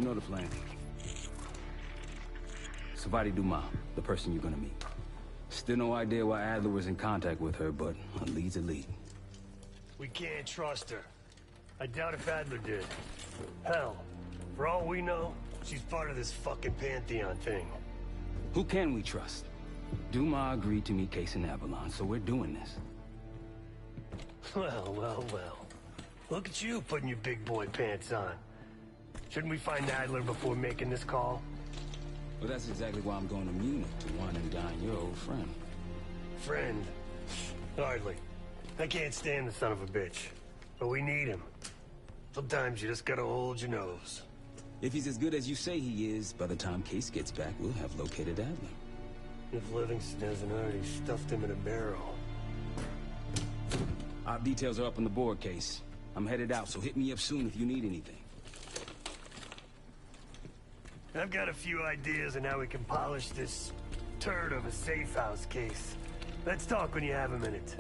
know the plan. Savati Dumas, the person you're gonna meet. Still no idea why Adler was in contact with her, but a lead's a lead. We can't trust her. I doubt if Adler did. Hell, for all we know, she's part of this fucking Pantheon thing. Who can we trust? Dumas agreed to meet Case in Avalon, so we're doing this. Well, well, well. Look at you putting your big boy pants on. Shouldn't we find Adler before making this call? Well, that's exactly why I'm going to Munich to wine and dine your old friend. Friend? Hardly. I can't stand the son of a bitch. But we need him. Sometimes you just gotta hold your nose. If he's as good as you say he is, by the time Case gets back, we'll have located Adler. If Livingston hasn't already stuffed him in a barrel. Our details are up on the board, Case. I'm headed out, so hit me up soon if you need anything. I've got a few ideas on how we can polish this turd of a safe house case. Let's talk when you have a minute.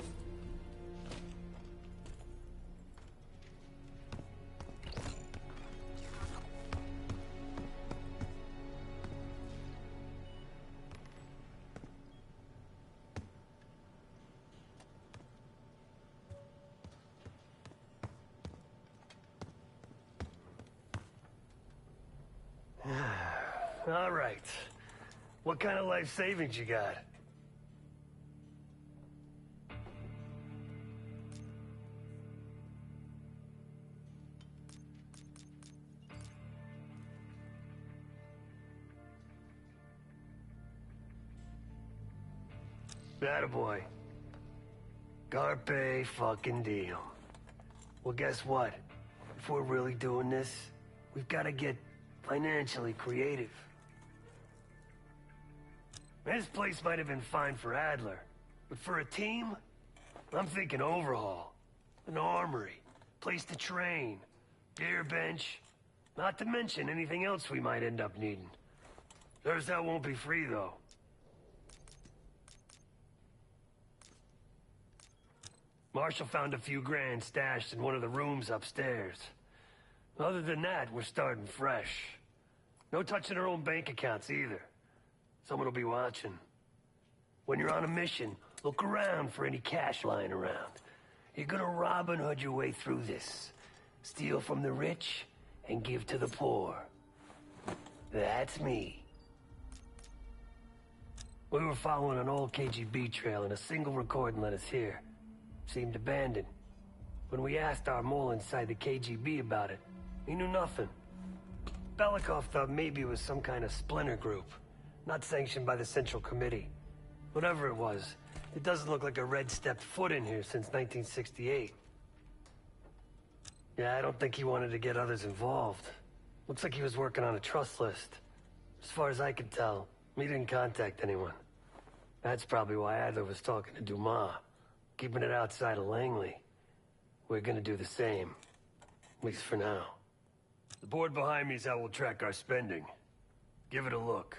All right. What kind of life savings you got? Attaboy. Carpe fucking diem. Well, guess what? If we're really doing this, we've got to get financially creative. This place might have been fine for Adler, but for a team, I'm thinking overhaul. An armory, place to train, gear bench, not to mention anything else we might end up needing. There's that won't be free, though. Marshall found a few grand stashed in one of the rooms upstairs. Other than that, we're starting fresh. No touching our own bank accounts either. Someone will be watching. When you're on a mission, look around for any cash lying around. You're gonna Robin Hood your way through this. Steal from the rich and give to the poor. That's me. We were following an old KGB trail and a single recording led us here. Seemed abandoned. When we asked our mole inside the KGB about it, he knew nothing. Belikov thought maybe it was some kind of splinter group. Not sanctioned by the Central Committee. Whatever it was, it doesn't look like a Red stepped foot in here since 1968. Yeah, I don't think he wanted to get others involved. Looks like he was working on a trust list. As far as I could tell, he didn't contact anyone. That's probably why Adler was talking to Dumas, keeping it outside of Langley. We're gonna do the same. At least for now. The board behind me is how we'll track our spending. Give it a look.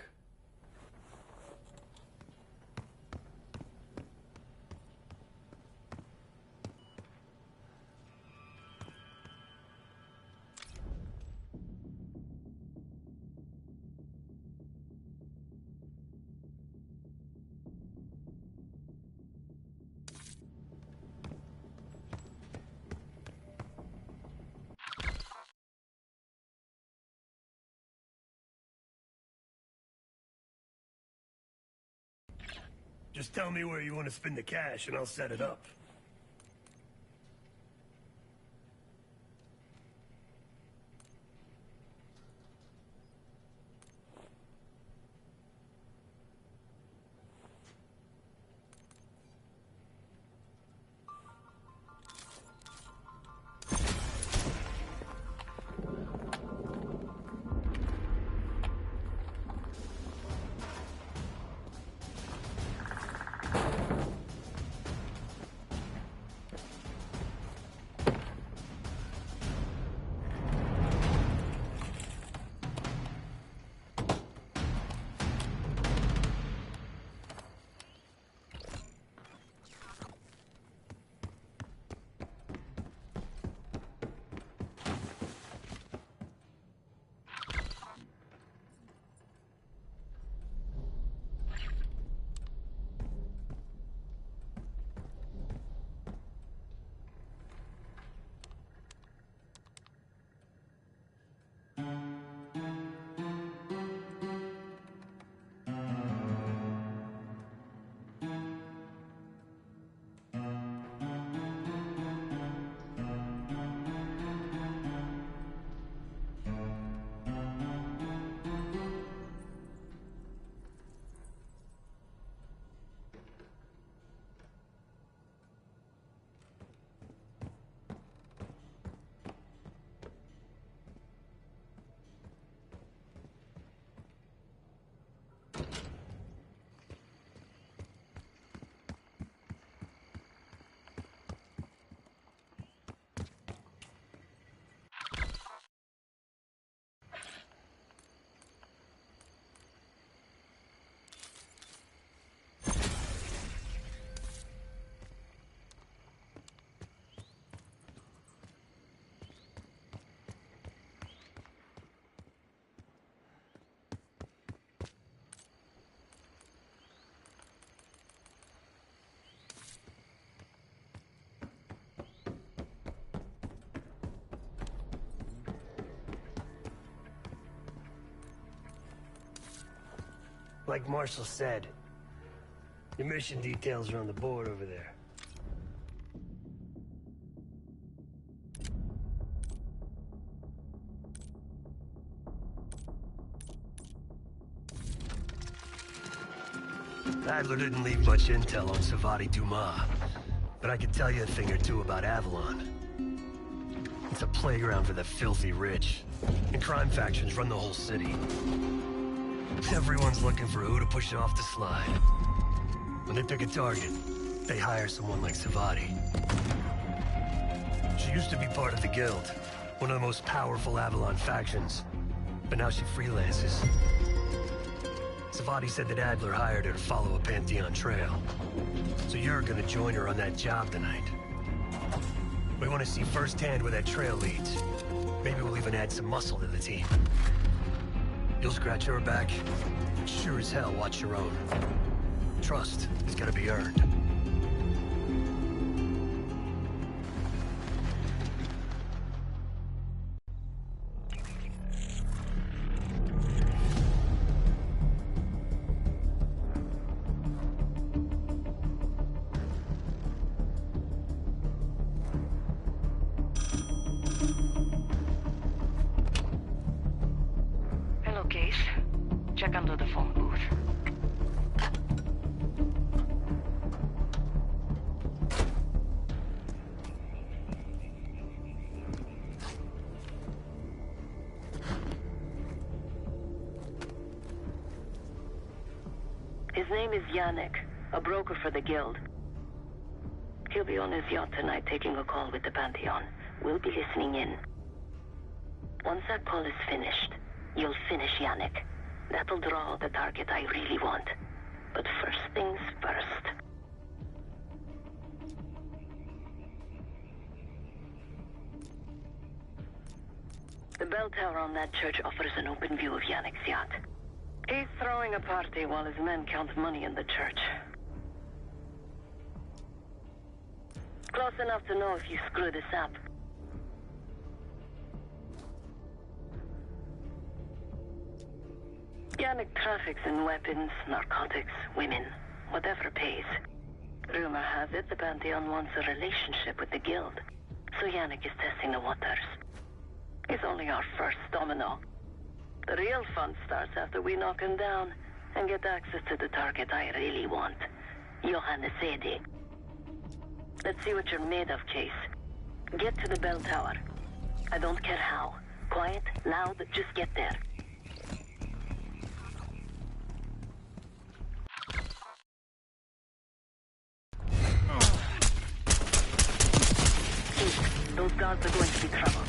Just tell me where you want to spend the cash and I'll set it up. Like Marshall said, your mission details are on the board over there. Adler didn't leave much intel on Savati Dumas, but I could tell you a thing or two about Avalon. It's a playground for the filthy rich, and crime factions run the whole city. Everyone's looking for who to push off the slide. When they pick a target, they hire someone like Savati. She used to be part of the Guild, one of the most powerful Avalon factions, but now she freelances. Savati said that Adler hired her to follow a Pantheon trail. So you're gonna join her on that job tonight. We want to see firsthand where that trail leads. Maybe we'll even add some muscle to the team. You'll scratch her back, but sure as hell watch your own. Trust has gotta be earned. Check under the phone booth. His name is Yannick, a broker for the Guild. He'll be on his yacht tonight taking a call with the Pantheon. We'll be listening in. Once that call is finished, you'll finish Yannick. That'll draw the target I really want. But first things first. The bell tower on that church offers an open view of Yannick's yacht. He's throwing a party while his men count money in the church. Close enough to know if you screw this up. Yannick traffics in weapons, narcotics, women, whatever pays. Rumor has it the Pantheon wants a relationship with the Guild, so Yannick is testing the waters. He's only our first domino. The real fun starts after we knock him down and get access to the target I really want, Johannes Edi. Let's see what you're made of, Case. Get to the bell tower. I don't care how. Quiet, loud, just get there. Those guards are going to be trouble.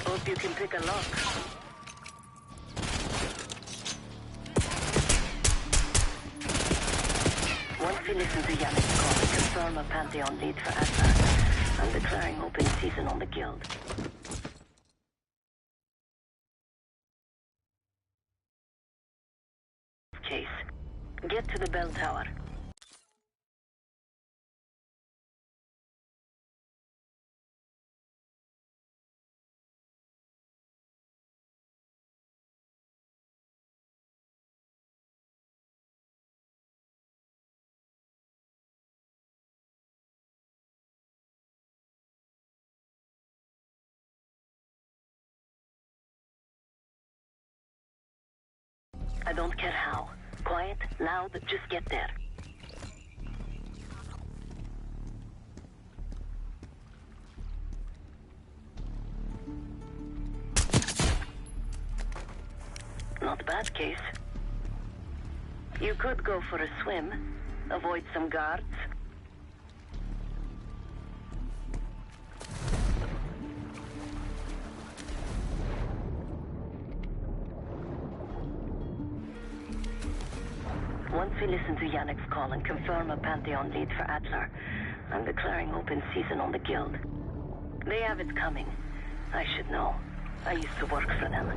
Hope you can pick a lock. Once you listen to Yannick's call, confirm a Pantheon lead for Adler. I'm declaring open season on the Guild. Case. Get to the bell tower. I don't care how. Quiet, loud, just get there. Not bad, Case. You could go for a swim, avoid some guards. Once we listen to Yannick's call and confirm a Pantheon lead for Adler, I'm declaring open season on the Guild. They have it coming. I should know. I used to work for them.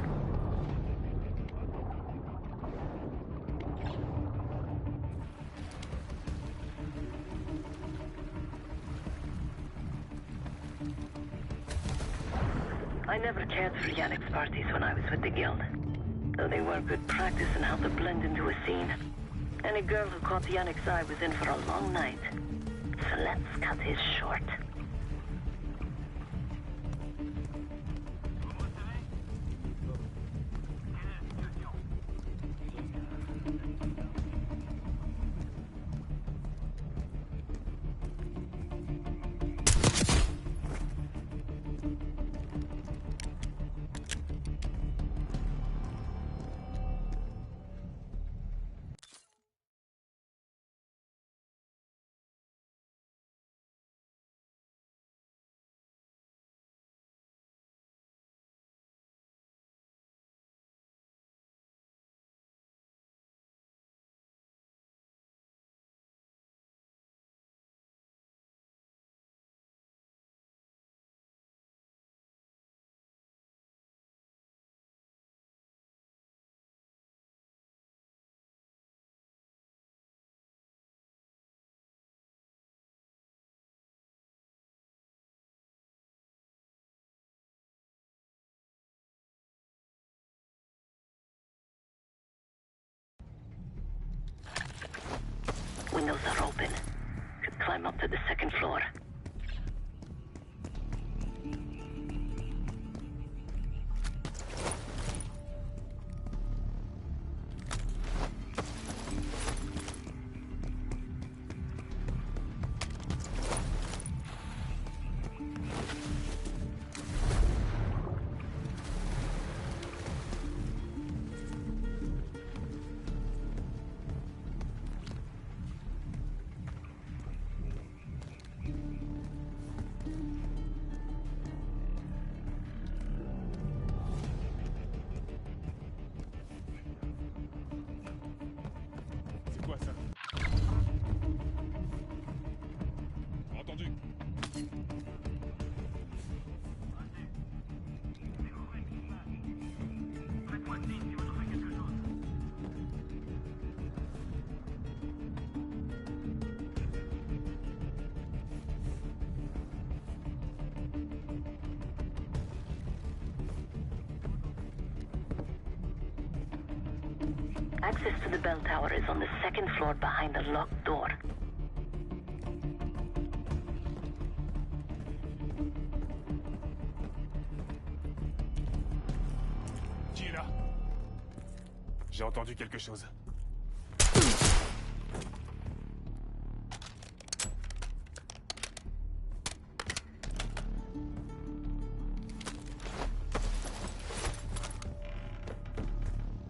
never cared for Yannick's parties when I was with the guild, though they were good practice in how to blend into a scene. Any girl who caught Yannick's eye was in for a long night. So let's cut his short. Windows are open. Could climb up to the second floor. Access to the bell tower is on the second floor behind a locked door. Qui est là? J'ai entendu quelque chose.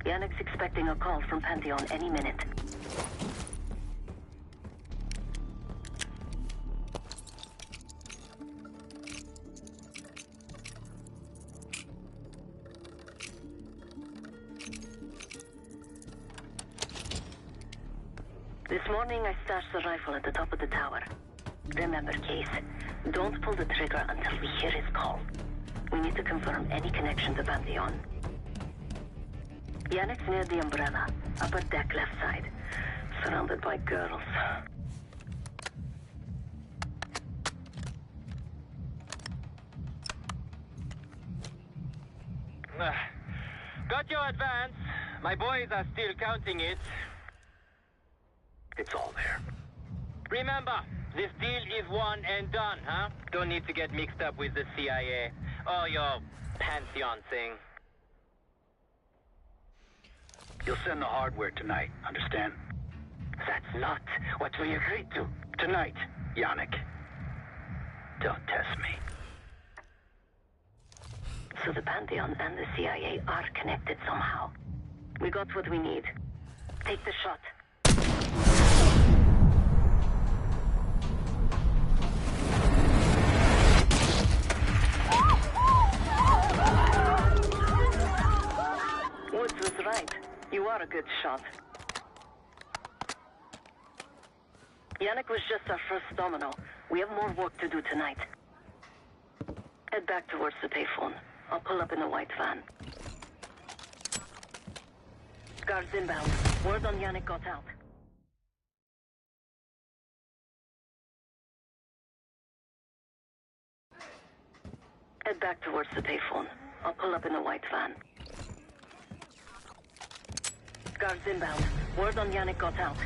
Yannick's expecting a call from Pantheon any minute. This morning I stashed the rifle at the top of the tower. Remember, Case, don't pull the trigger until we hear his call. We need to confirm any connection to Pantheon. Yannick's near the umbrella, upper deck left side, surrounded by girls. Got your advance. My boys are still counting it. It's all there. Remember, this deal is one and done, huh? Don't need to get mixed up with the CIA or your Pantheon thing. You'll send the hardware tonight, understand? That's not what we agreed to. Tonight, Yannick. Don't test me. So the Pantheon and the CIA are connected somehow. We got what we need. Take the shot. Woods was right. You are a good shot. Yannick was just our first domino. We have more work to do tonight. Head back towards the payphone. I'll pull up in a white van. Guards inbound. Word on Yannick got out. Head Head back towards the payphone. I'll pull up in the white van. Guards inbound. Word on Yannick got out.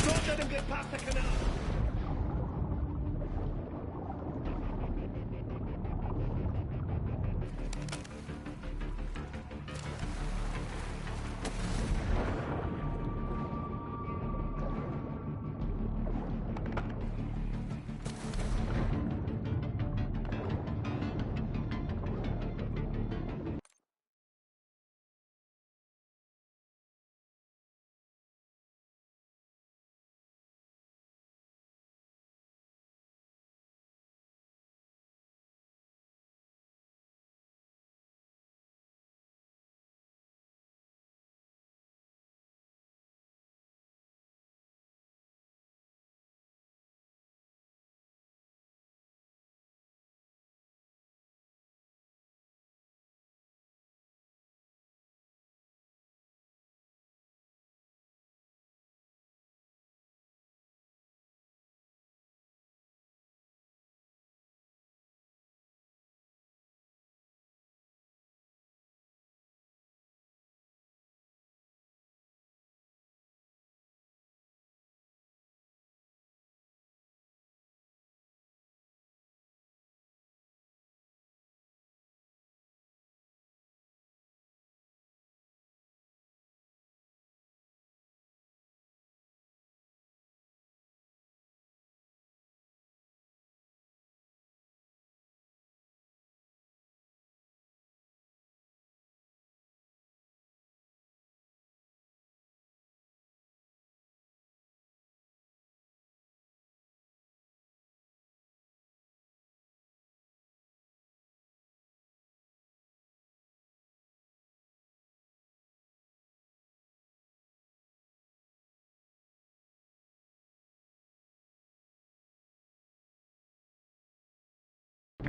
Don't let him get past the canal!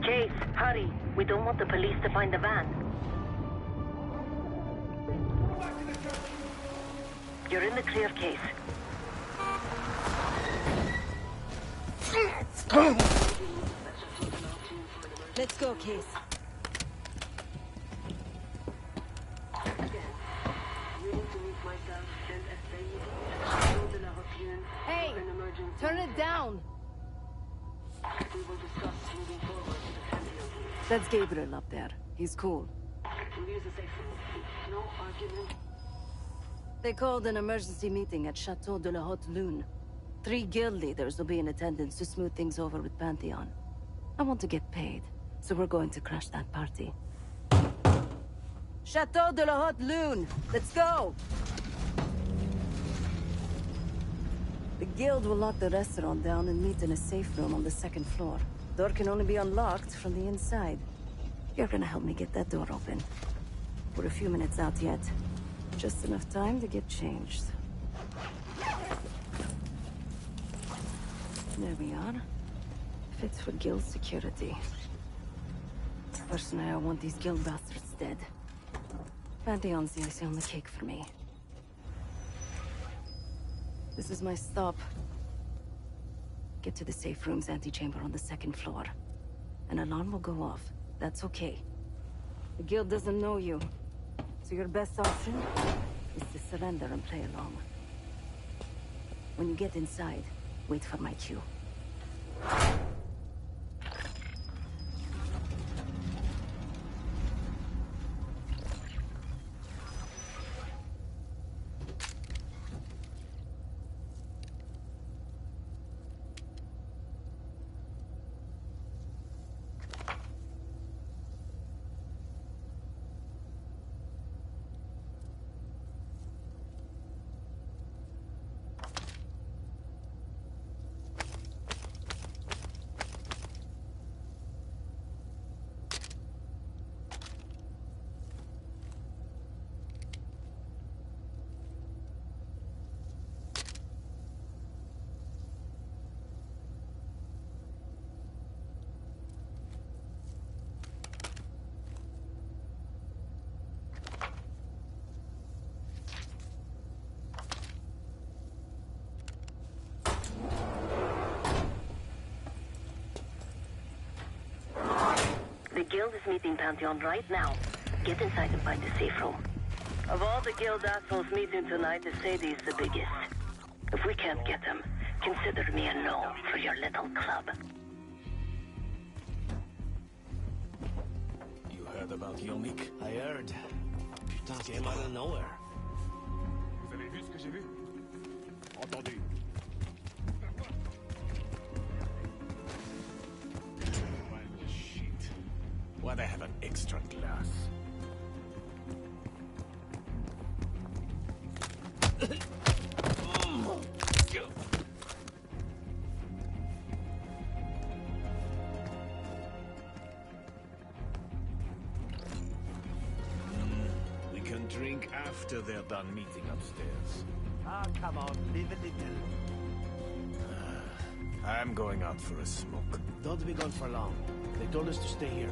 Case, hurry. We don't want the police to find the van. You're in the clear, Case. Let's go, Case. Hey, turn it down. That's Gabriel up there. He's cool. They called an emergency meeting at Chateau de la Haute Lune. 3 guild leaders will be in attendance to smooth things over with Pantheon. I want to get paid, so we're going to crash that party. Chateau de la Haute Lune! Let's go! The guild will lock the restaurant down and meet in a safe room on the 2nd floor. Door can only be unlocked from the inside. You're gonna help me get that door open. We're a few minutes out yet. Just enough time to get changed. There we are. Fits for guild security. Personally, I want these guild bastards dead. Pantheon's the icing on the cake for me. This is my stop. Get to the safe room's antechamber on the 2nd floor. An alarm will go off. That's okay. The guild doesn't know you, so your best option is to surrender and play along. When you get inside, wait for my cue. Guild is meeting Pantheon right now. Get inside and find a safe room. Of all the Guild assholes meeting tonight, Sadie's the biggest. If we can't get him, consider me a no for your little club. You heard about Yomik? I heard. Putain, came out of nowhere. Vous avez vu ce que j'ai vu? Entendu. Shit. Why they have an extra glass? We can drink after they're done meeting upstairs. Ah, come on, leave a little. I'm going out for a smoke. Don't be gone for long. They told us to stay here.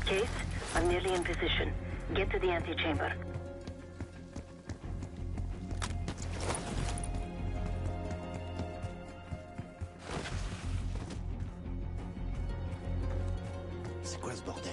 Case, I'm nearly in position. Get to the antechamber. C'est quoi ce bordel?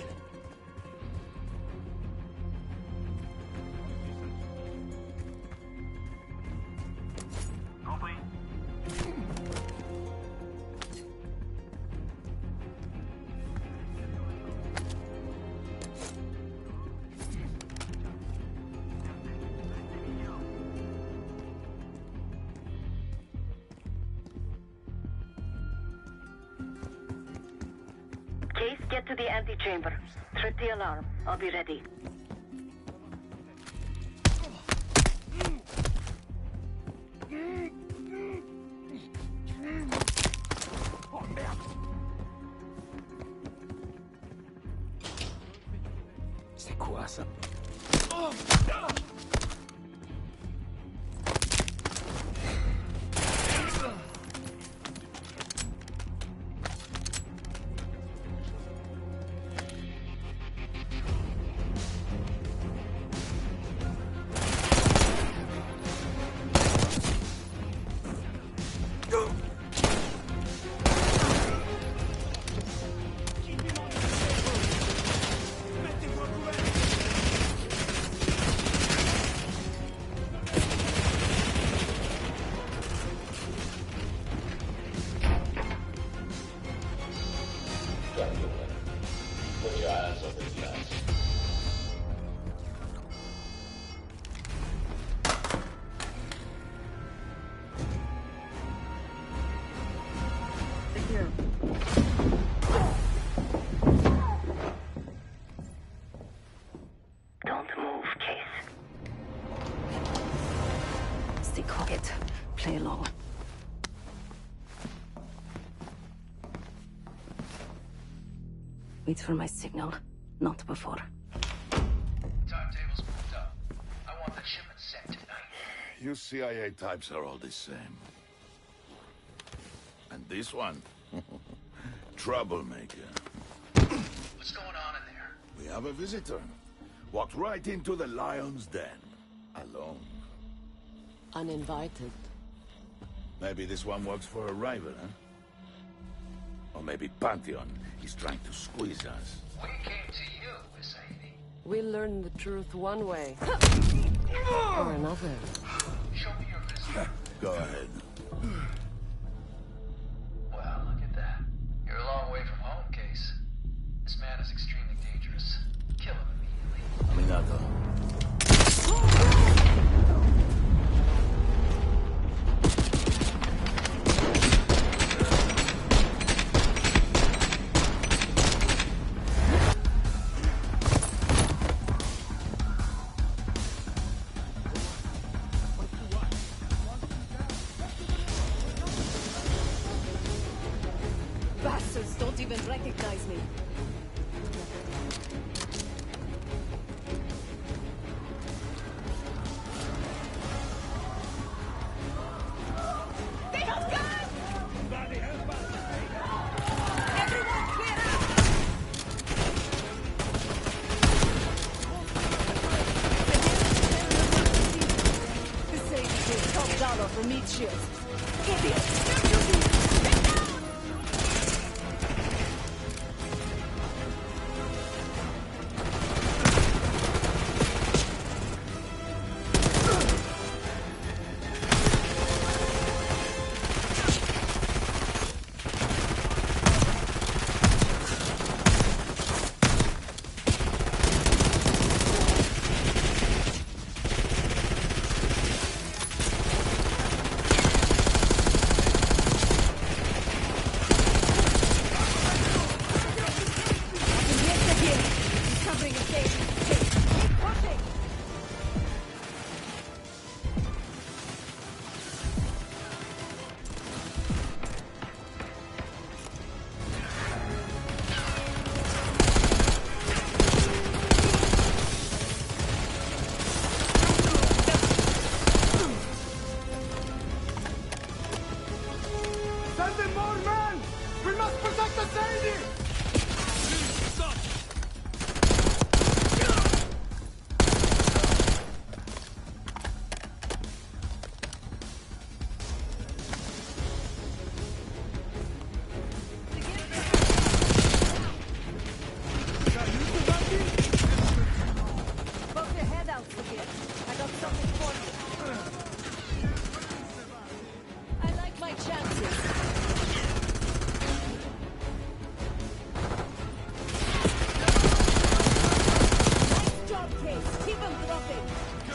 Case, get to the antechamber. Trip the alarm. I'll be ready. C'est quoi ça? Put your eyes on this guy. Don't move, Case. Stay quiet. Play along. Wait for my signal. Not before. Timetable's moved up. I want the shipment sent tonight. You CIA types are all the same. And this one? Troublemaker. What's going on in there? We have a visitor. Walked right into the lion's den. Alone. Uninvited. Maybe this one works for a rival, huh? Or maybe Pantheon is trying to squeeze us. We came to you, Miss Amy. We learn the truth one way. Or another. Show me your visitor. Go ahead. Well, look at that. You're a long way from home, Case. This man is extremely dangerous. Kill him immediately. Minato. even recognize me. They have guns! Everyone clear out! This saves you top dollar for meat shields. Idiot!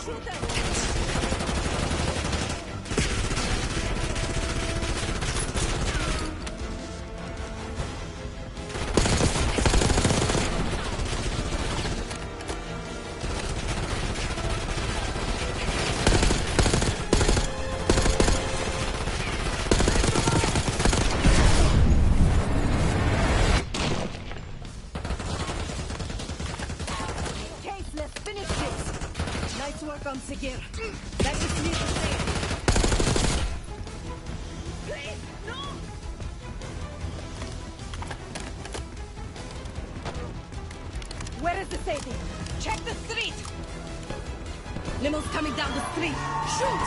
Get down! From Sigir. That just needs to say. Please, no! Where is the safety? Check the street! Limo's coming down the street. Shoot!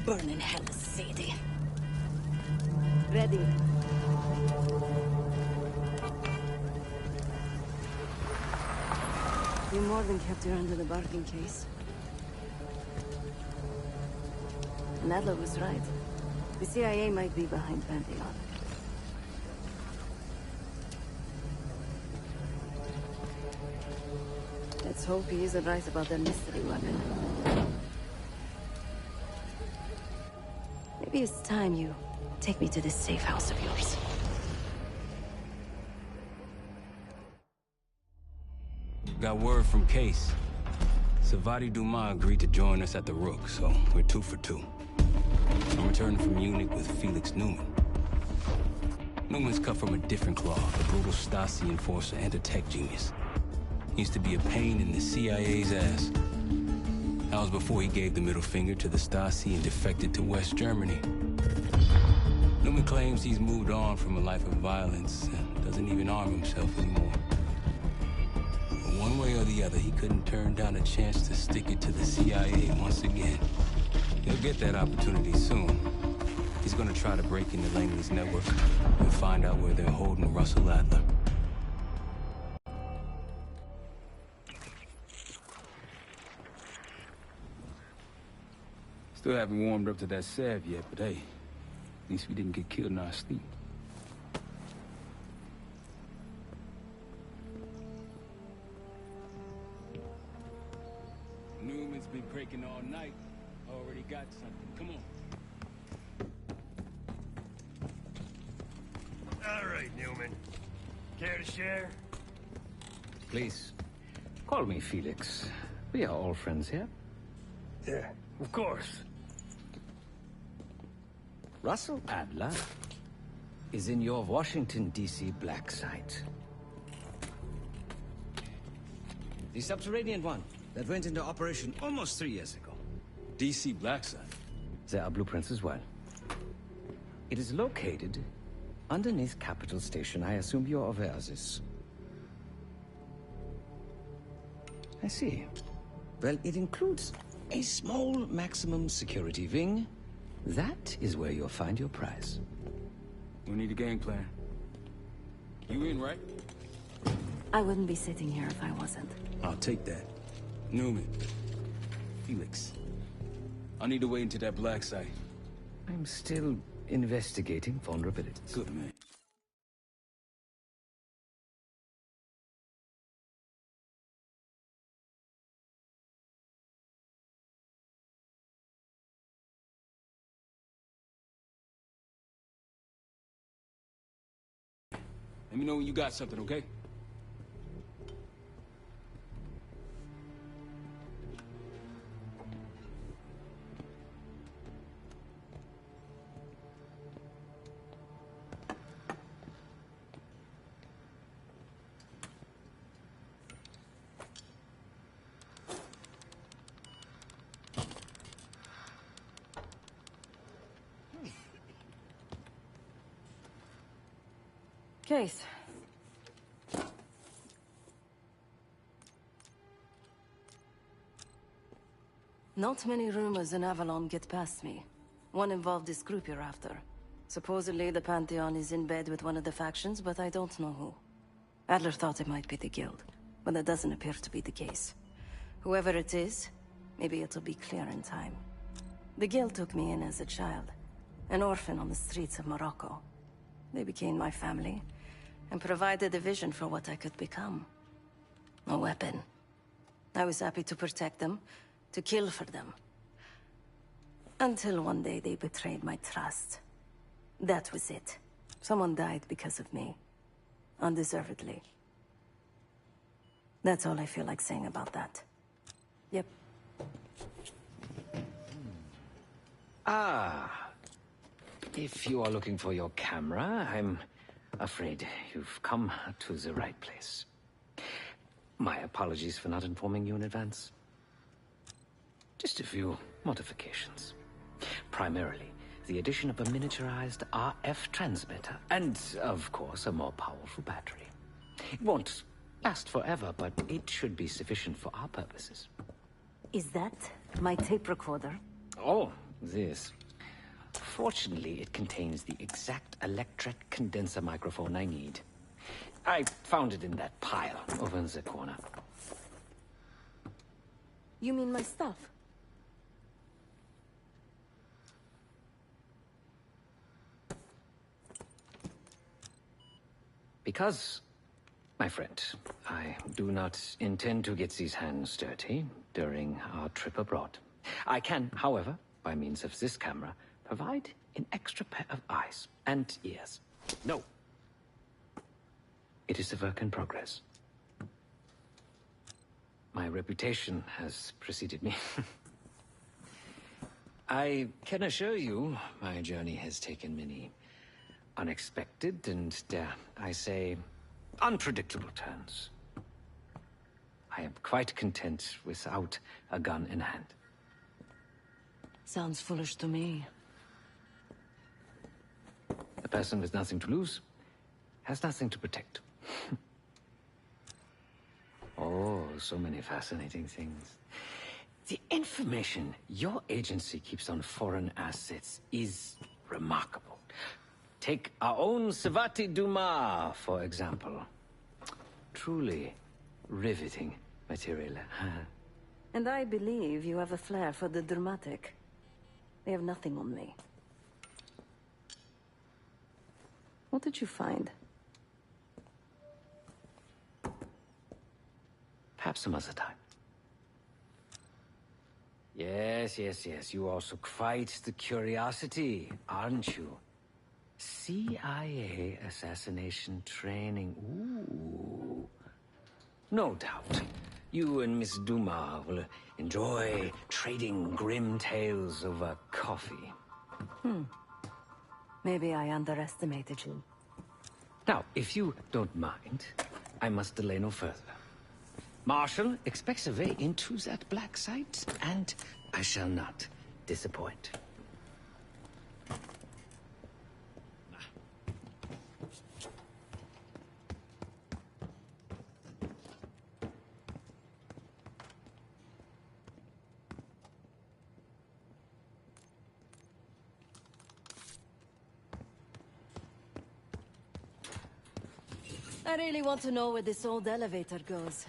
Burn in hell, Sadie. Ready. You more than kept her under the bargain case. And Adler was right. The CIA might be behind Pantheon. Let's hope he isn't right about that mystery weapon. Maybe it's time you take me to this safe house of yours. Got word from Case. Savati Dumas agreed to join us at the Rook, so we're 2 for 2. I'm returning from Munich with Felix Newman. Newman's cut from a different cloth, a brutal Stasi enforcer and a tech genius. He used to be a pain in the CIA's ass. That was before he gave the middle finger to the Stasi and defected to West Germany. Newman claims he's moved on from a life of violence and doesn't even arm himself anymore. But one way or the other, he couldn't turn down a chance to stick it to the CIA once again. He'll get that opportunity soon. He's gonna try to break into Langley's network and find out where they're holding Russell Adler. Still haven't warmed up to that salve yet, but hey, at least we didn't get killed in our sleep. Newman's been breaking all night. Already got something. Come on. All right, Newman. Care to share? Please, call me Felix. We are all friends here. Yeah, of course. Russell Adler is in your Washington, D.C. black site. The subterranean one that went into operation almost 3 years ago. DC black site. There are blueprints as well. It is located underneath Capitol Station. I assume you're aware of this. I see. Well, it includes a small maximum security wing. That is where you'll find your prize. We need a game plan. You in, right? I wouldn't be sitting here if I wasn't. I'll take that. Newman. Felix. I need to wait into that black site. I'm still investigating vulnerabilities. Good, man. Let me know when you got something, okay? Case. Not many rumors in Avalon get past me. One involved this group you're after. Supposedly the Pantheon is in bed with one of the factions, but I don't know who. Adler thought it might be the Guild, but that doesn't appear to be the case. Whoever it is, maybe it'll be clear in time. The Guild took me in as a child, an orphan on the streets of Morocco. They became my family, and provided a vision for what I could become. A weapon. I was happy to protect them, to kill for them. Until one day they betrayed my trust. That was it. Someone died because of me. Undeservedly. That's all I feel like saying about that. Yep. Ah. If you are looking for your camera, I'm afraid you've come to the right place. My apologies for not informing you in advance. Just a few modifications. Primarily, the addition of a miniaturized RF transmitter, and, of course, a more powerful battery. It won't last forever, but it should be sufficient for our purposes. Is that my tape recorder? Oh, this. Fortunately, it contains the exact electret condenser microphone I need. I found it in that pile over in the corner. You mean my stuff? Because, my friend, I do not intend to get these hands dirty during our trip abroad. I can, however, by means of this camera, provide an extra pair of eyes and ears. No. It is a work in progress. My reputation has preceded me. I can assure you, my journey has taken many unexpected and, dare I say, unpredictable turns. I am quite content without a gun in hand. Sounds foolish to me. A person with nothing to lose has nothing to protect. Oh, so many fascinating things. The information your agency keeps on foreign assets is remarkable. Take our own Savati Dumas, for example. Truly riveting material. And I believe you have a flair for the dramatic. They have nothing on me. What did you find? Perhaps some other time. Yes, yes, yes. You also quite the curiosity, aren't you? CIA assassination training. Ooh. No doubt. You and Miss Duma will enjoy trading grim tales over coffee. Maybe I underestimated you. Now, if you don't mind, I must delay no further. Marshall expects a way into that black site, and I shall not disappoint. I really want to know where this old elevator goes.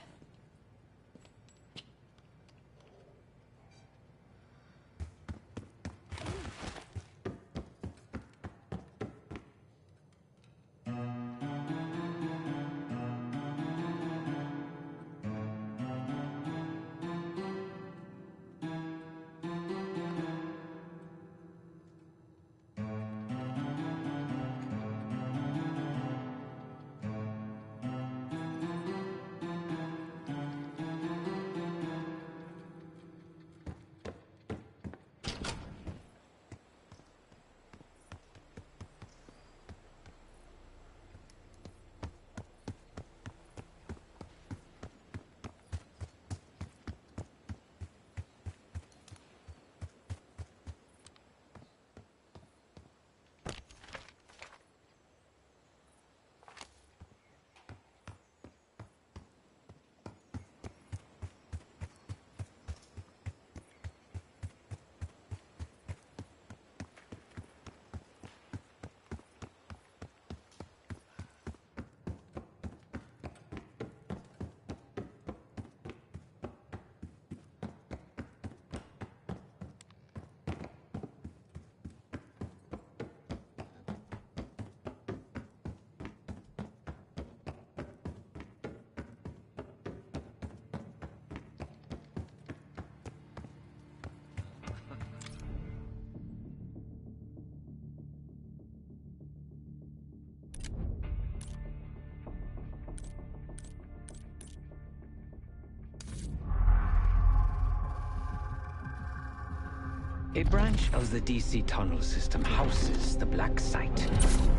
A branch of the DC tunnel system houses the black site,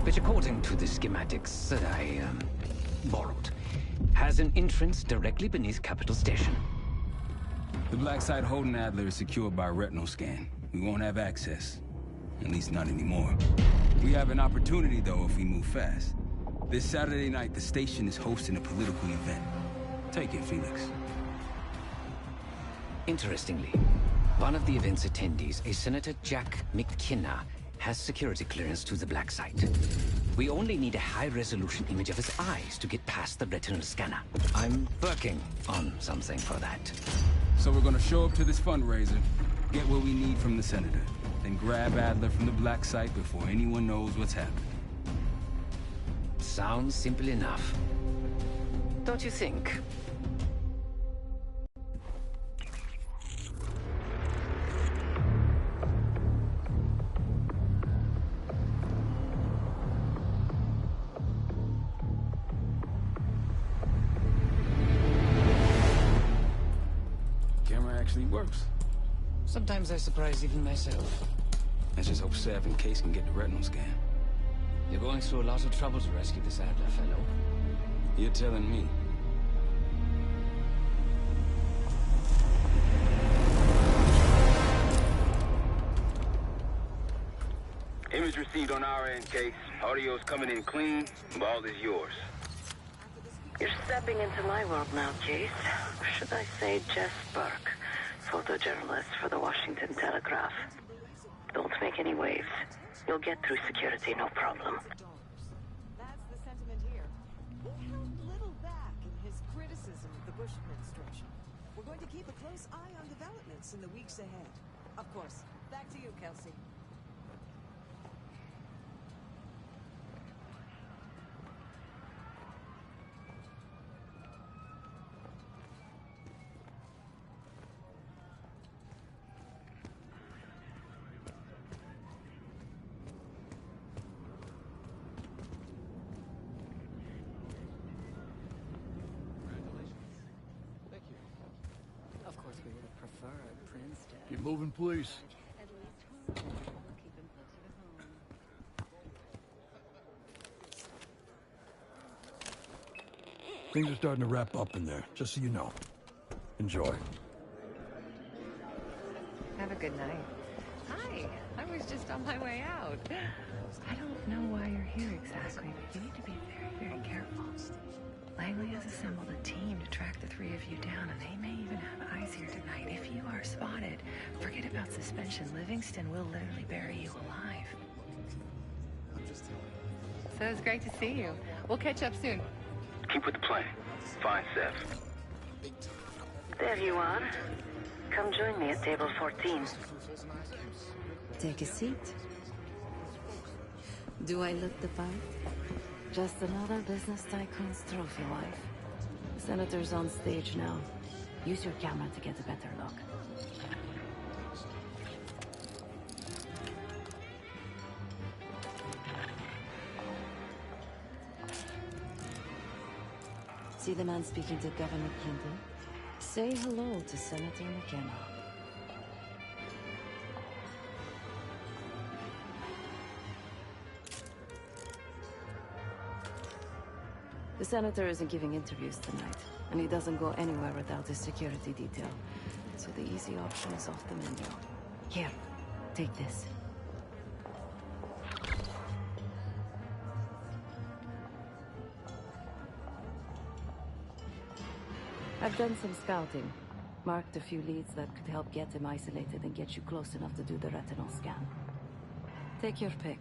which according to the schematics that I borrowed, has an entrance directly beneath Capital Station. The black site holding Adler is secured by retinal scan. We won't have access. At least not anymore. We have an opportunity, though, if we move fast. This Saturday night, the station is hosting a political event. Take it, Felix. Interestingly, one of the event's attendees, a Senator Jack McKenna, has security clearance to the black site. We only need a high-resolution image of his eyes to get past the retinal scanner. I'm working on something for that. So we're gonna show up to this fundraiser, get what we need from the Senator, then grab Adler from the black site before anyone knows what's happened. Sounds simple enough. Don't you think? Works. Sometimes I surprise even myself. Let's just hope Sev and Case can get the retinal scan. You're going through a lot of trouble to rescue this Adler fellow. You're telling me. Image received on our end, Case. Audio's coming in clean. Ball is yours. You're stepping into my world now, Case. Or should I say Jess Burke, photojournalist for the Washington Telegraph. Don't make any waves. You'll get through security, no problem. That's the sentiment here. He held little back in his criticism of the Bush administration. We're going to keep a close eye on developments in the weeks ahead. Of course. Back to you, Kelsey. moving, please. Things are starting to wrap up in there, just so you know. Enjoy. Have a good night. Hi, I was just on my way out. I don't know why you're here exactly, but you need to be very, very careful. Langley has assembled a team to track the three of you down, and they may even have eyes here tonight. If you are spotted, forget about suspension. Livingston will literally bury you alive. So it's great to see you. We'll catch up soon. Keep with the plan. Find Seth. There you are. Come join me at table 14. Take a seat. Do I look the part? Just another business tycoon's trophy wife. The senator's on stage now. Use your camera to get a better look. See the man speaking to Governor Clinton? Say hello to Senator McKenna. The senator isn't giving interviews tonight, and he doesn't go anywhere without his security detail. So the easy option is off the menu. Here, take this. I've done some scouting. Marked a few leads that could help get him isolated and get you close enough to do the retinal scan. Take your pick.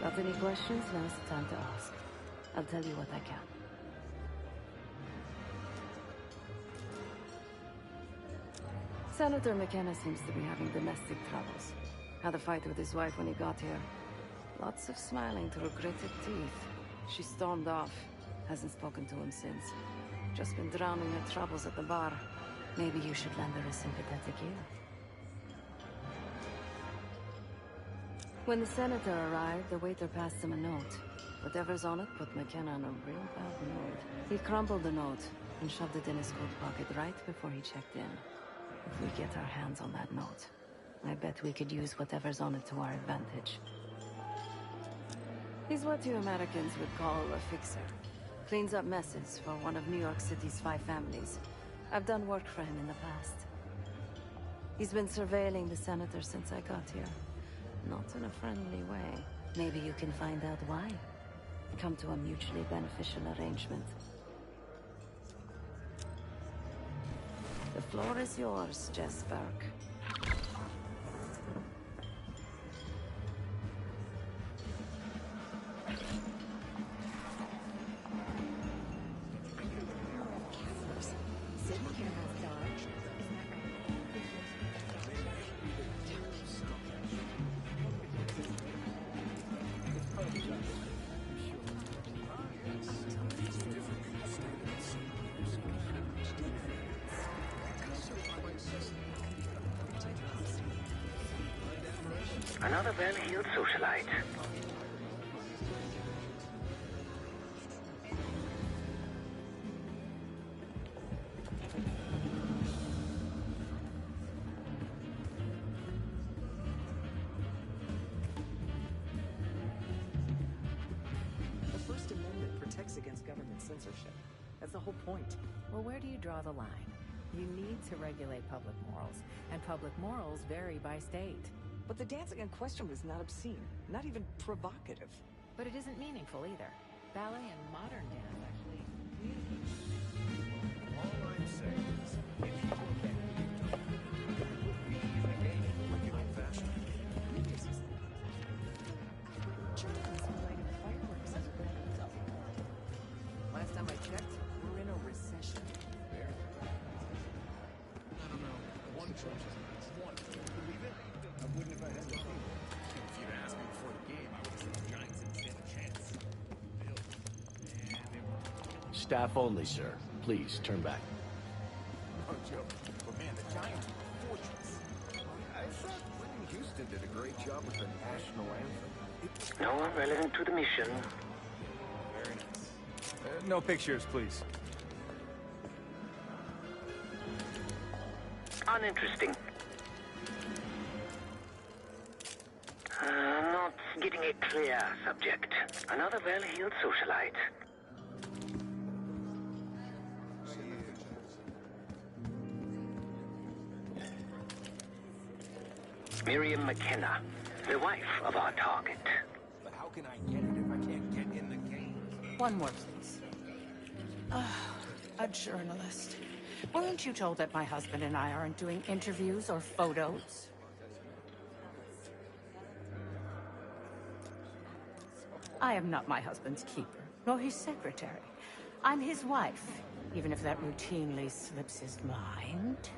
Got any questions? Now's the time to ask. I'll tell you what I can. Senator McKenna seems to be having domestic troubles. Had a fight with his wife when he got here. Lots of smiling through gritted teeth. She stormed off. Hasn't spoken to him since. Just been drowning her troubles at the bar. Maybe you should lend her a sympathetic ear. When the senator arrived, the waiter passed him a note. Whatever's on it put McKenna in a real bad mood. He crumpled the note and shoved it in his coat pocket right before he checked in. If we get our hands on that note, I bet we could use whatever's on it to our advantage. He's what you Americans would call a fixer. Cleans up messes for one of New York City's 5 families. I've done work for him in the past. He's been surveilling the senator since I got here. Not in a friendly way. Maybe you can find out why. Come to a mutually beneficial arrangement. The floor is yours, Jess Burke. Another well-heeled socialite. The First Amendment protects against government censorship. That's the whole point. Well, where do you draw the line? You need to regulate public morals, and public morals vary by state. But the dancing in question was not obscene, not even provocative. But it isn't meaningful either. Ballet and modern dance actually communicate. All I'm saying is, if you look at it, it would be the game. last time I checked, we're in a recession. I don't know. One church is nice. One. Believe it? I wouldn't if I had the team. If you'd asked me before the game, I would have said the Giants didn't stand a chance. Bills. Man, they were... Staff only, sir. Please, turn back. No joke. But man, the Giants were a fortress. I thought Whitney Houston did a great job with the national anthem. No one relevant to the mission. Very nice. No pictures, please. Uninteresting. Not getting a clear subject. Another well-heeled socialite. Miriam McKenna, the wife of our target. But how can I get it if I can't get in the game? One more, please. A journalist. Weren't you told that my husband and I aren't doing interviews or photos? I am not my husband's keeper, nor his secretary. I'm his wife, even if that routinely slips his mind.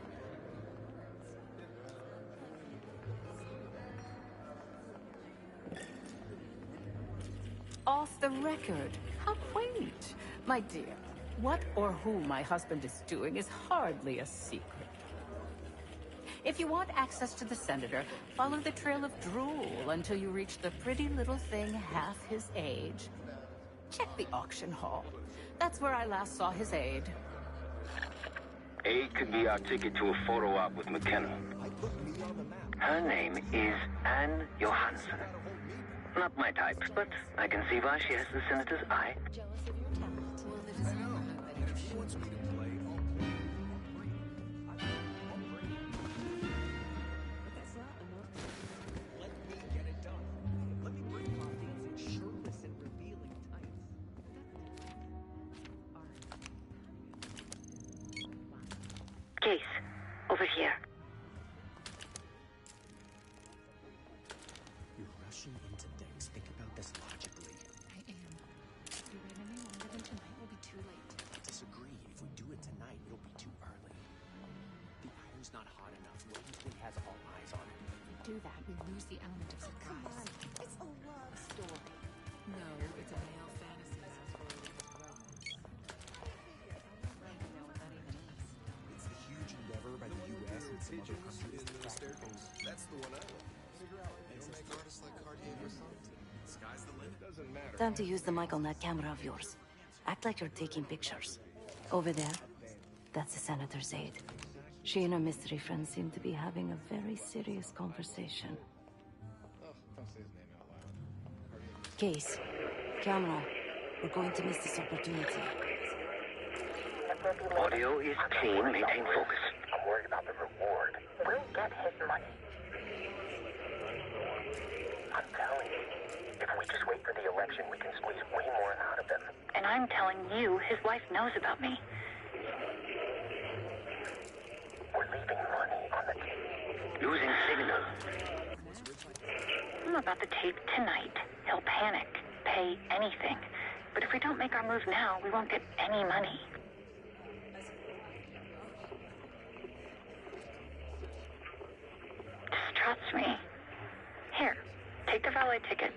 Off the record. How quaint. My dear, what or who my husband is doing is hardly a secret. If you want access to the senator, follow the trail of drool until you reach the pretty little thing half his age. Check the auction hall. That's where I last saw his aide. Aid could be our ticket to a photo op with McKenna. Her name is Anne Johansson. Not my type, but I can see why she has the senator's eye. Case, over here. You're rushing into things. Think about this logically. I am. If we wait any longer than tonight, we'll be too late. I disagree. If we do it tonight, it'll be too early. The iron's not hot enough. Williamsburg has all eyes on it. If we do that, we lose the element of surprise. Come on, it's a love story. No, it's a male fantasy masquerading as romance. I don't know what that even is. It's the huge endeavor by the U.S. and some other countries to crack the code. That's the one I love. Figure out what makes artists like Cartier or something. Sky's the limit. Doesn't matter. Time to use the Michael-Net camera of yours. Act like you're taking pictures. Over there, that's the senator's aide. She and her mystery friend seem to be having a very serious conversation. Case, camera, we're going to miss this opportunity. Audio is clean, maintain focus. I'm worried about the reward. We'll get his money. I'm telling you, if we just wait for the election, we can squeeze way more out of him. And I'm telling you, his wife knows about me. We're leaving money on the table. Losing signal. I'm about the tape tonight. He'll panic, pay anything. But if we don't make our move now, we won't get any money. Just trust me. Here, take the valet ticket.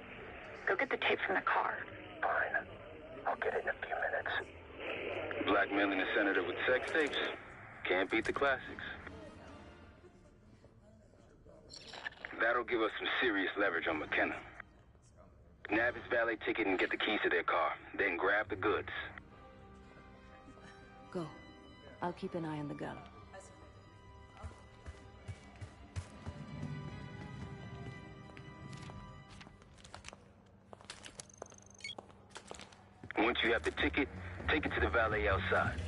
Go get the tape from the car. Fine. I'll get it in a few minutes. Blackmailing a senator with sex tapes. Can't beat the classics. That'll give us some serious leverage on McKenna. Nab his valet ticket and get the keys to their car. Then grab the goods. Go. I'll keep an eye on the girl. Once you have the ticket, take it to the valet outside.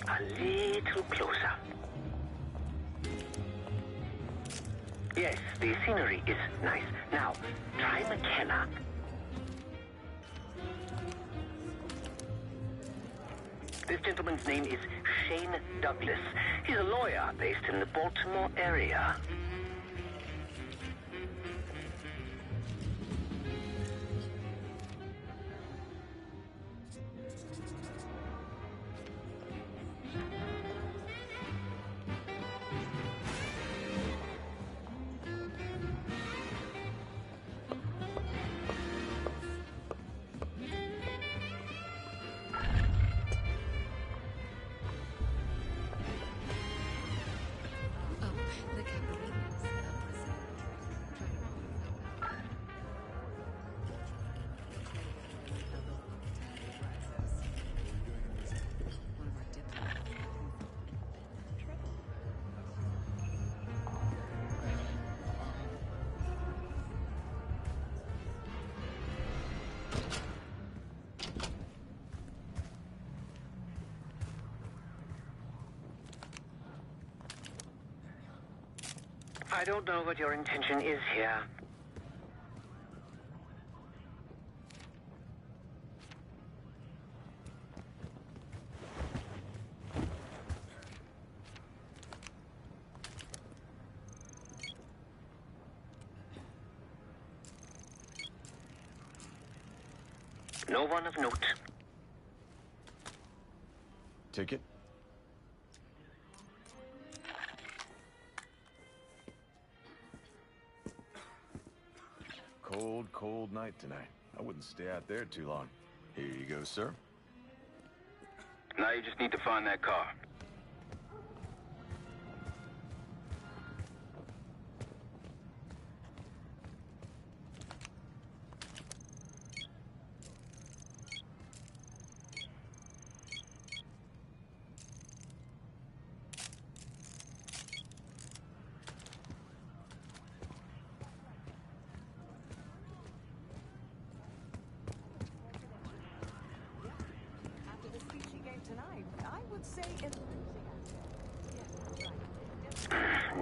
A little closer. Yes, the scenery is nice. Now, try This gentleman's name is Shane Douglas. He's a lawyer based in the Baltimore area. I don't know what your intention is here. No one of note. Ticket? Cold night tonight. I wouldn't stay out there too long. Here you go, sir. Now you just need to find that car.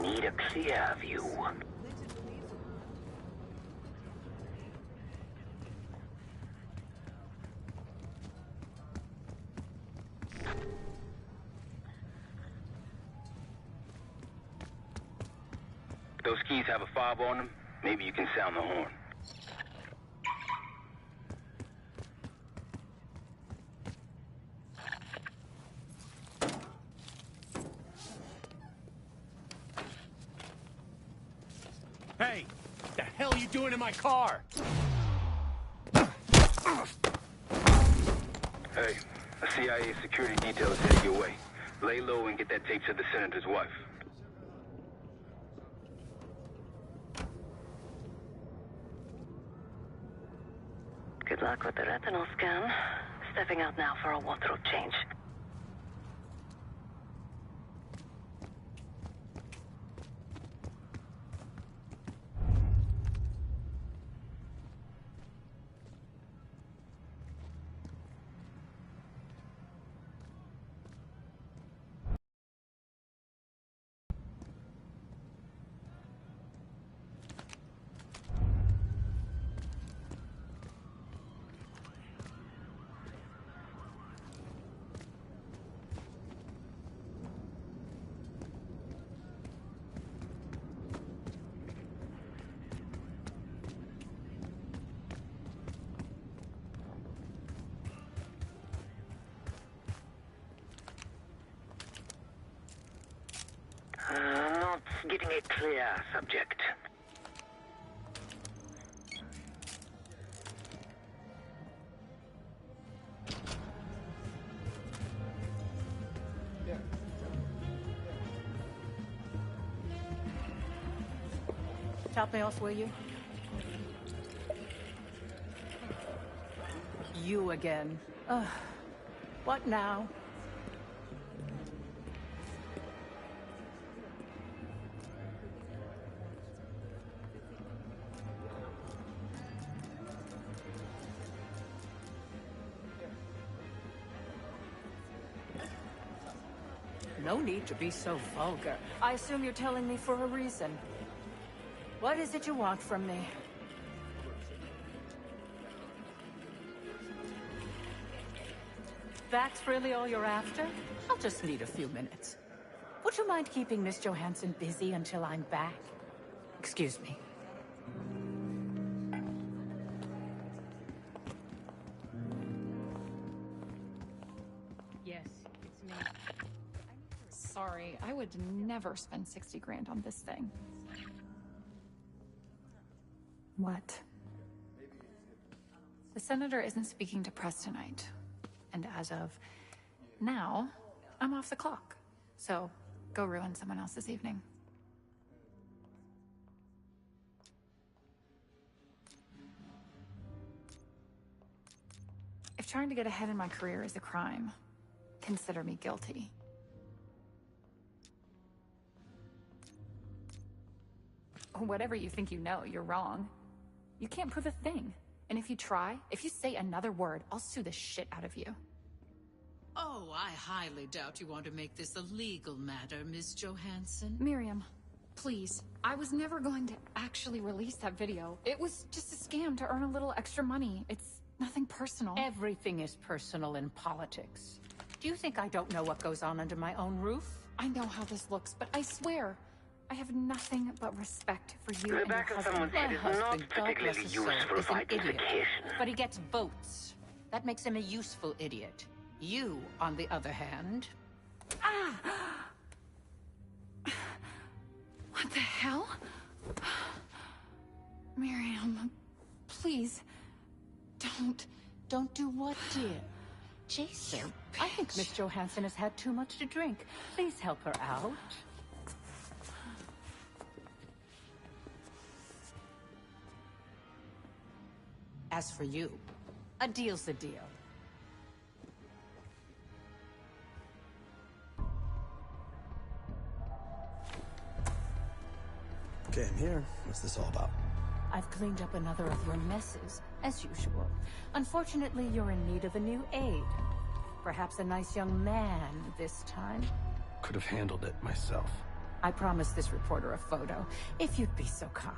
Need a clear view. Those keys have a fob on them. Maybe you can sound the horn. Hey! What the hell are you doing in my car? Hey, a CIA security detail is headed your way. Lay low and get that tape to the senator's wife. Good luck with the retinal scan. Stepping out now for a wardrobe change. Not getting a clear subject. Top me off, will you? You again. What now? No need to be so vulgar. I assume you're telling me for a reason. What is it you want from me? that's really all you're after, I'll just need a few minutes. Would you mind keeping Miss Johansson busy until I'm back? Excuse me. Yes, it's me. Sorry, I would never spend 60 grand on this thing. What? The senator isn't speaking to press tonight. And as of now, I'm off the clock. So, go ruin someone else's evening. If trying to get ahead in my career is a crime, consider me guilty. Whatever you think you know, you're wrong. You can't prove a thing. And if you try, if you say another word, I'll sue the shit out of you. Oh, I highly doubt you want to make this a legal matter, Miss Johansson. Miriam, please. I was never going to actually release that video. It was just a scam to earn a little extra money. It's nothing personal. Everything is personal in politics. Do you think I don't know what goes on under my own roof? I know how this looks, but I swear, I have nothing but respect for you and your husband. Someone's head is not particularly useful for identification. But he gets votes. That makes him a useful idiot. You, on the other hand... Ah! What the hell? Miriam, please, don't... Don't do what, dear? Jason, I think Miss Johansson has had too much to drink. Please help her out. As for you, a deal's a deal. Okay, I'm here. What's this all about? I've cleaned up another of your messes, as usual. Unfortunately, you're in need of a new aide. Perhaps a nice young man this time. Could have handled it myself. I promised this reporter a photo, if you'd be so kind.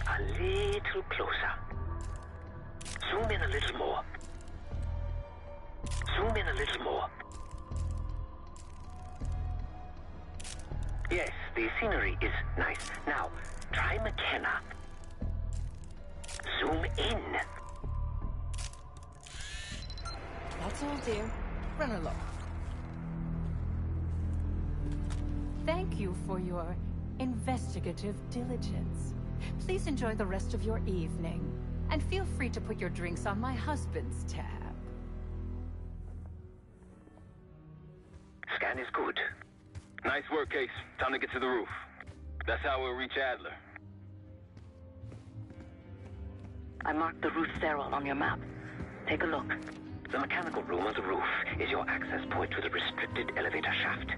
A little closer. Zoom in a little more. Zoom in a little more. Yes, the scenery is nice. Now, try McKenna. Zoom in. That's all, dear. Run along. Thank you for your investigative diligence. Please enjoy the rest of your evening. And feel free to put your drinks on my husband's tab. Scan is good. Nice work, Case. Time to get to the roof. That's how we'll reach Adler. I marked the roof stairwell on your map. Take a look. The mechanical room on the roof is your access point to the restricted elevator shaft.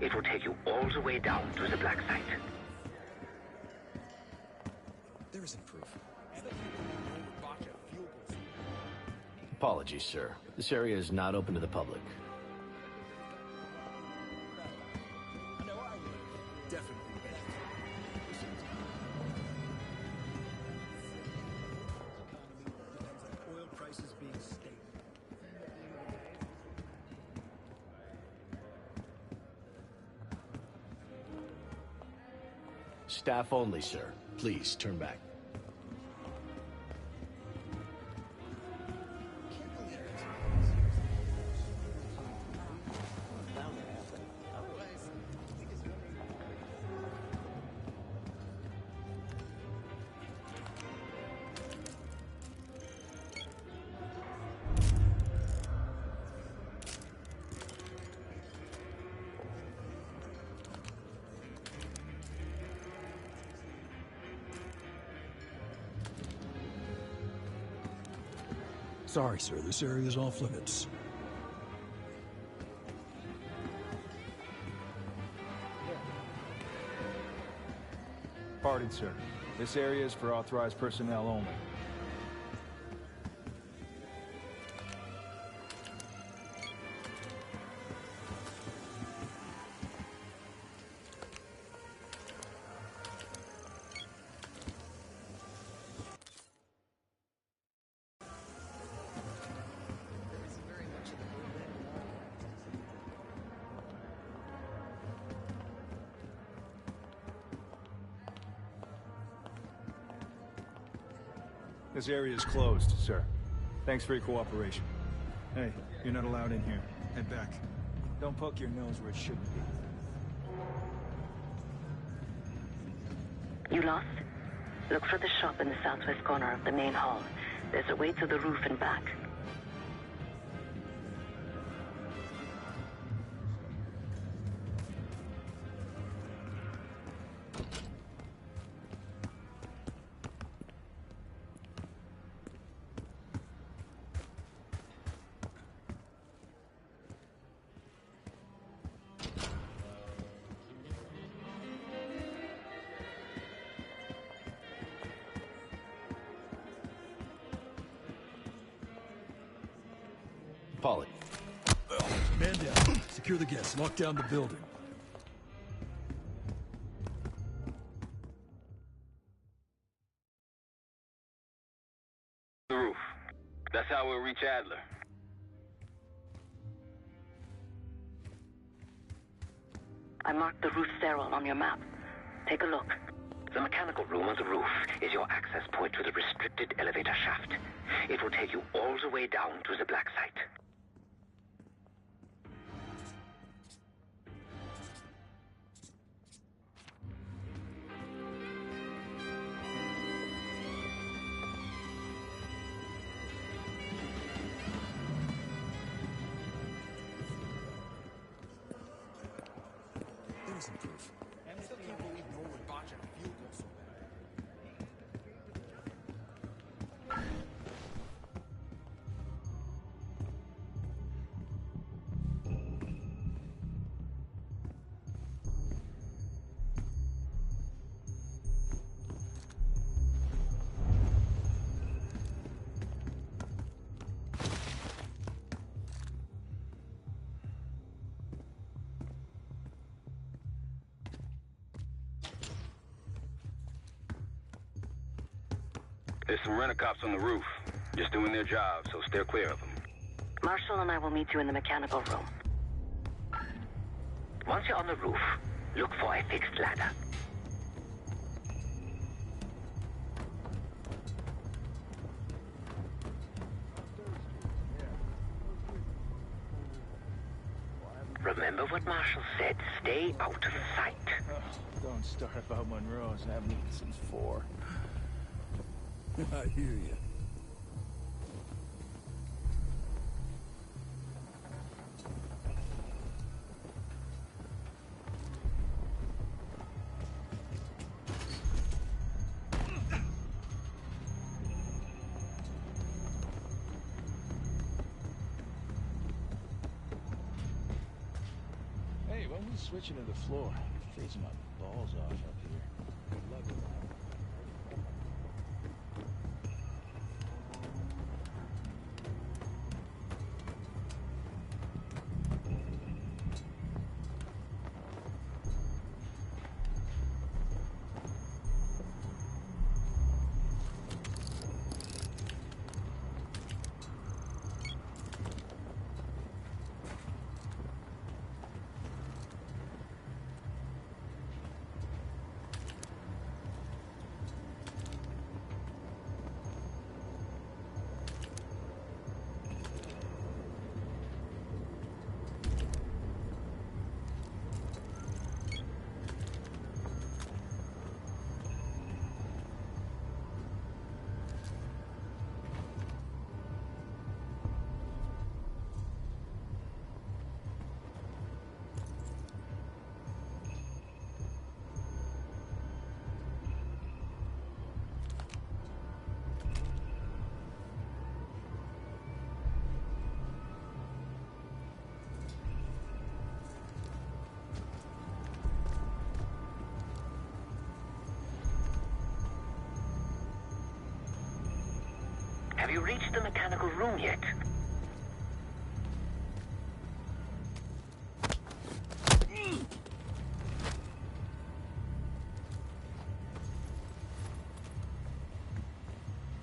It will take you all the way down to the black site. There isn't proof. Apologies, sir. This area is not open to the public. Staff only, sir. Please, turn back. Sorry, sir. This area is off limits. Pardon, sir. This area is for authorized personnel only. This area is closed, sir. Thanks for your cooperation. Hey, you're not allowed in here. Head back. Don't poke your nose where it shouldn't be. You lost? Look for the shop in the southwest corner of the main hall. There's a way to the roof and back. Polly. Man down. Secure the guests. Lock down the building. The roof. That's how we'll reach Adler. I marked the roof stairwell on your map. Take a look. The mechanical room on the roof is your access point to the restricted elevator shaft. It will take you all the way down to the black site. There's the proof. I still can't believe no one botched a field goal so bad. There's some rent-a-cops on the roof. Just doing their job, so steer clear of them. Marshall and I will meet you in the mechanical room. Once you're on the roof, look for a fixed ladder. Remember what Marshall said, stay out of sight. Oh, don't start about Monroe's. I haven't eaten since 4. I hear you. Hey, when we switching to the floor? I'm freezing my balls off up here. Good luck with that. Have you reached the mechanical room yet?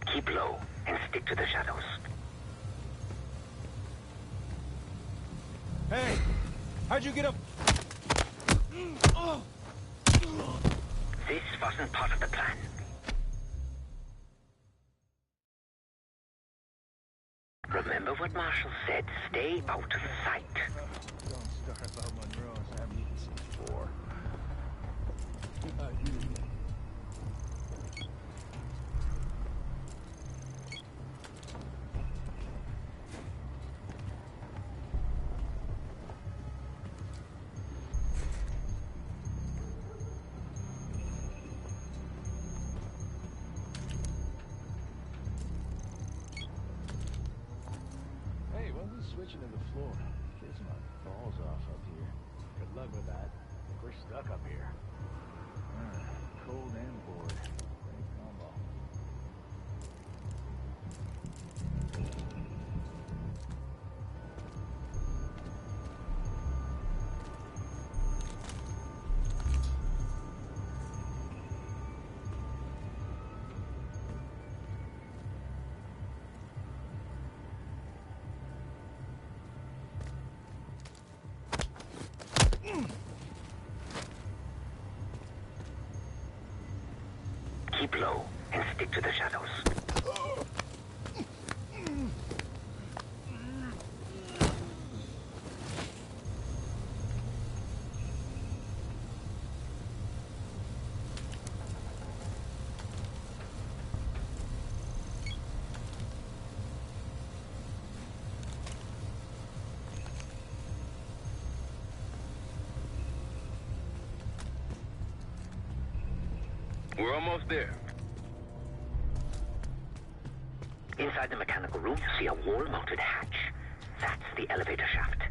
Keep low and stick to the shadows. Hey! How'd you get up? This wasn't part of the plan. Remember what Marshall said. Stay out of sight. Don't start about Monroe. I haven't even seen 4. Hey, when we switching to the floor? Freeze my balls off up here. Good luck with that. I think we're stuck up here. Cold and bored. Great combo. Keep low and stick to the shadows. We're almost there. Inside the mechanical room, you see a wall-mounted hatch. That's the elevator shaft.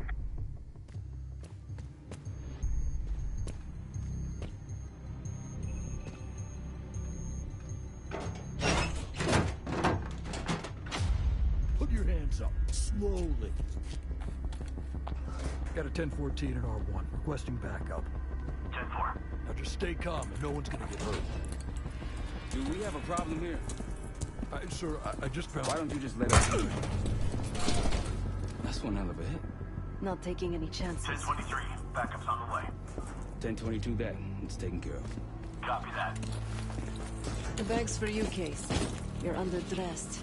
Put your hands up, slowly. Got a 1014 and R1, requesting backup. 10-4. Now just stay calm and no one's gonna get hurt. Do we have a problem here? Sir, I just found... Why don't you just let us do it? That's one hell of a hit. Not taking any chances. 10-23. Backup's on the way. 1022 that. It's taken care of. Copy that. The bag's for you, Case. You're underdressed.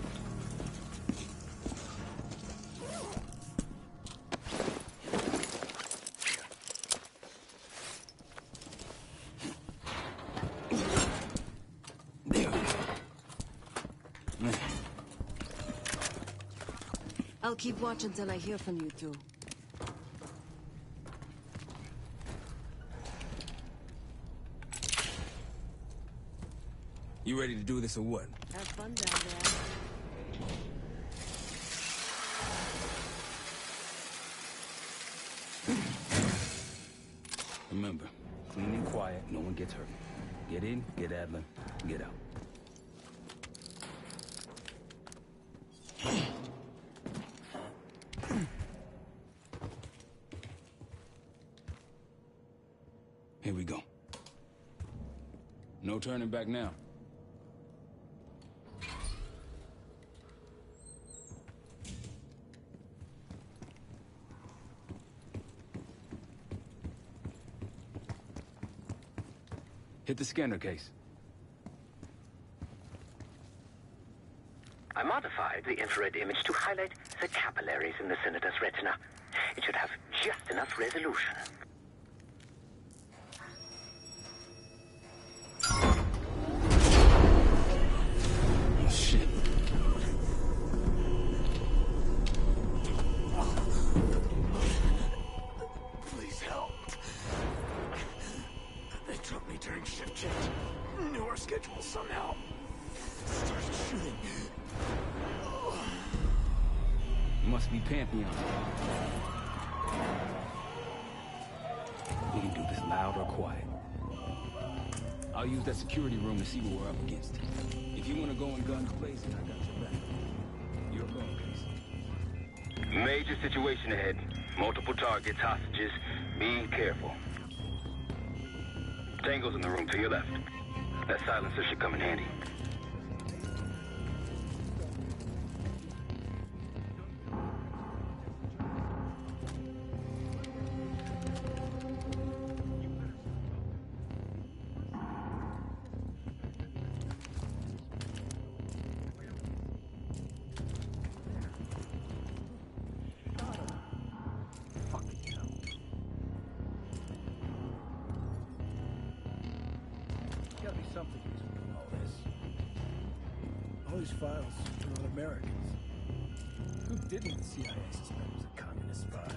I'll keep watch until I hear from you two. You ready to do this or what? Have fun down there. Remember, clean and quiet, no one gets hurt. Get in, get Adler, get out. Here we go. No turning back now. Hit the scanner, Case. I modified the infrared image to highlight the capillaries in the senator's retina. It should have just enough resolution. Oh, shit. Please help. They took me during shift change. Knew our schedule somehow. Started shooting. Must be Pantheon. We can do this loud or quiet. I'll use that security room to see what we're up against. If you want to go in guns blazing, I got your back. You're going, Case. Major situation ahead. Multiple targets, hostages. Be careful. Tango's in the room to your left. That silencer should come in handy. these files are not Americans. Who didn't the CIA suspect was a communist spy?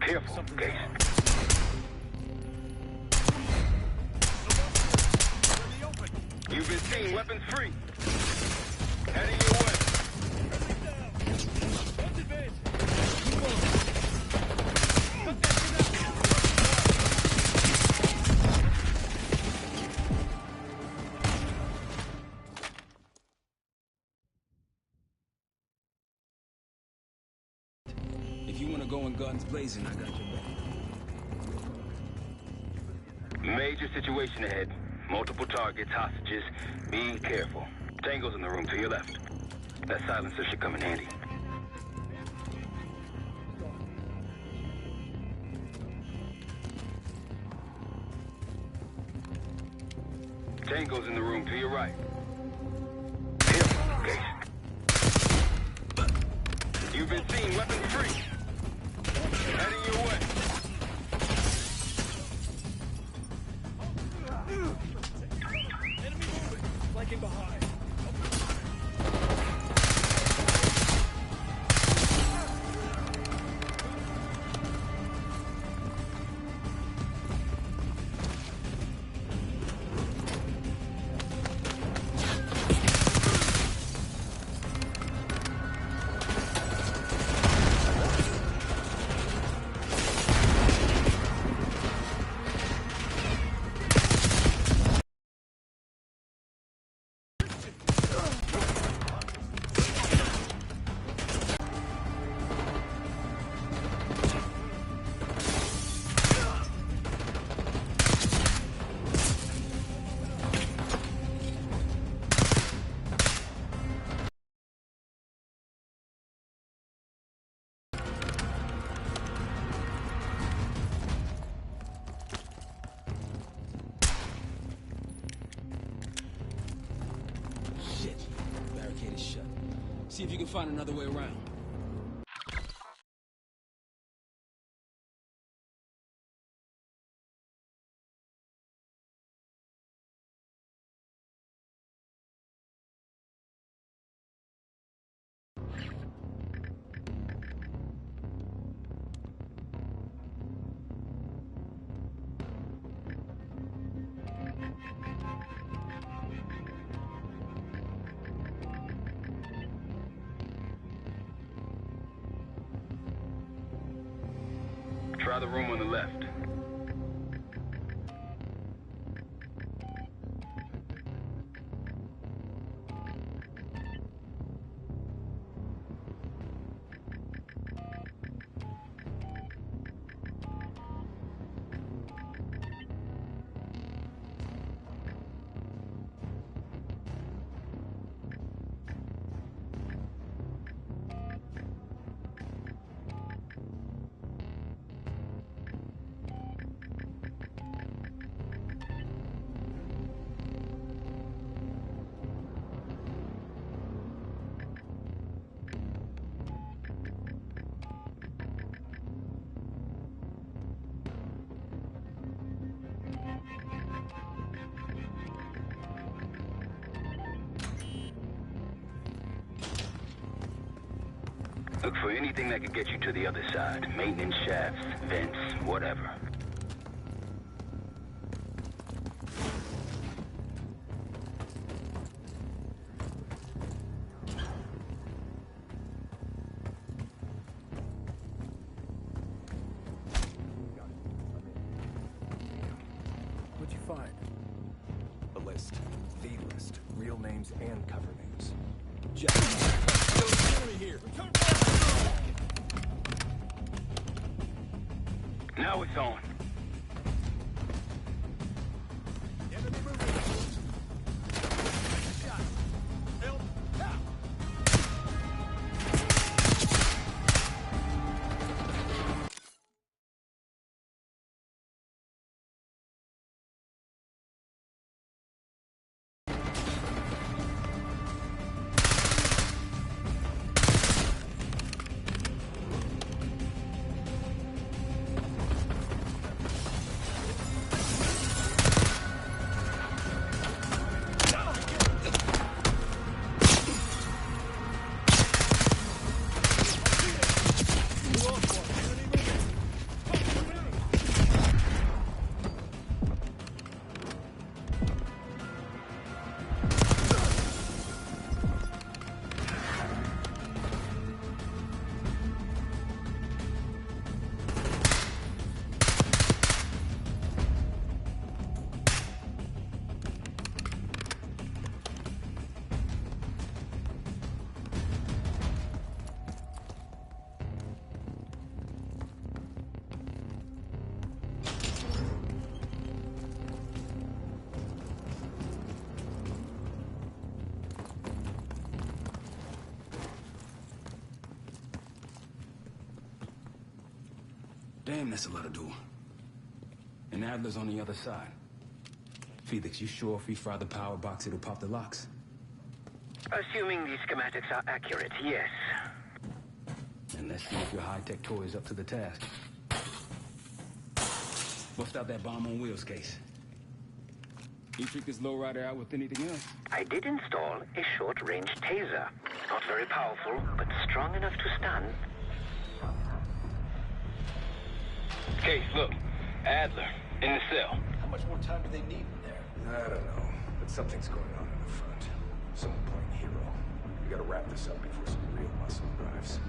Careful, Case. You've been seen, weapons free. Heading your way. If you want to go in guns blazing, I got your back. Major situation ahead. Multiple targets, hostages. Be careful. Tango's in the room to your left. That silencer should come in handy. Tango's in the room to your right. Careful, Case. You've been seen, weapons free. Heading your way. Enemy moving. Flanking behind. Shit. Barricade is shut. See if you can find another way around. Try the room on the left. Look for anything that could get you to the other side. Maintenance shafts, vents, whatever. What'd you find? A list. The list. Real names and cover names. Jack. Enemy here. Now it's on. Enemy moving. Shot. Help. Now. Damn, that's a lot of door. And Adler's on the other side. Felix, you sure if we fry the power box, it'll pop the locks? Assuming these schematics are accurate, yes. And let's see if your high-tech toy is up to the task. Bust out that bomb on wheels case. You trick this lowrider out with anything else? I did install a short-range taser. Not very powerful, but strong enough to stun. Case, look. Adler, in the cell. How much more time do they need in there? I don't know, but something's going on in the front. Someone playing hero. We gotta wrap this up before some real muscle arrives.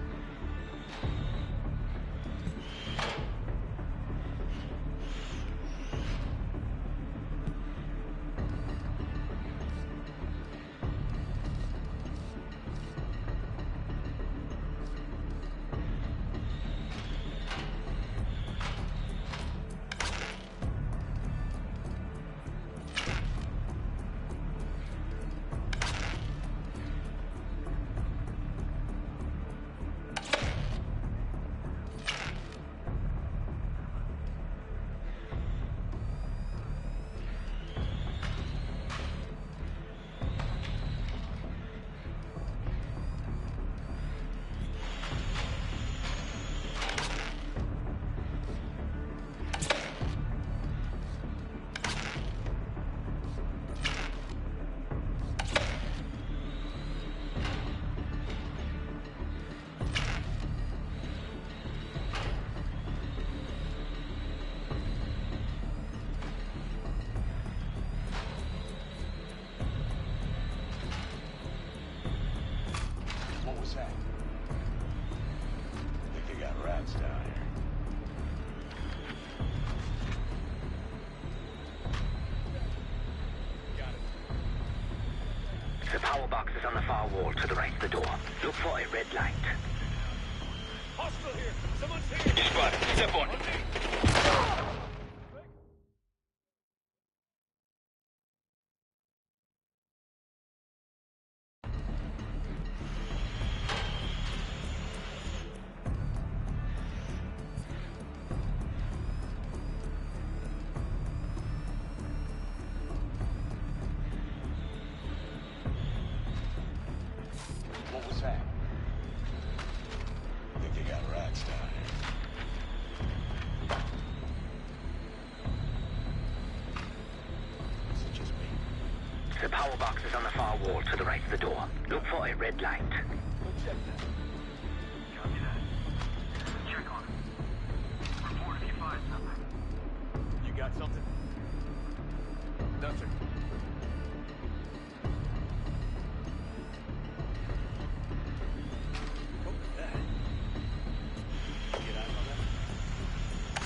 The power box is on the far wall to the right of the door. Look for a red light. Hostile here! Someone's here! You spotted. Step on it. What was that? I think they got rats down here. Is it just me? The power box is on the far wall to the right of the door. Look for a red light. Go check that. Copy that. Check on it. Report if you find something. You got something? Nothing.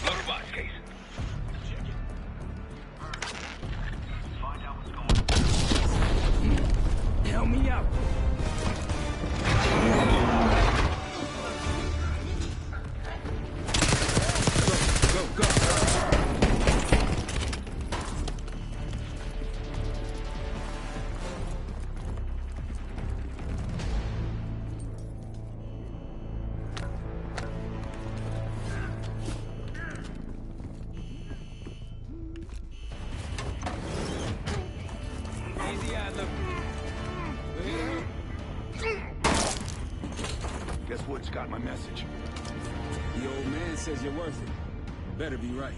Loader box case. Check it. Find out what's going on. Help me out. Go, go, go. Easy, Adler. Guess Wood's got my message. The old man says you're worth it. Better be right.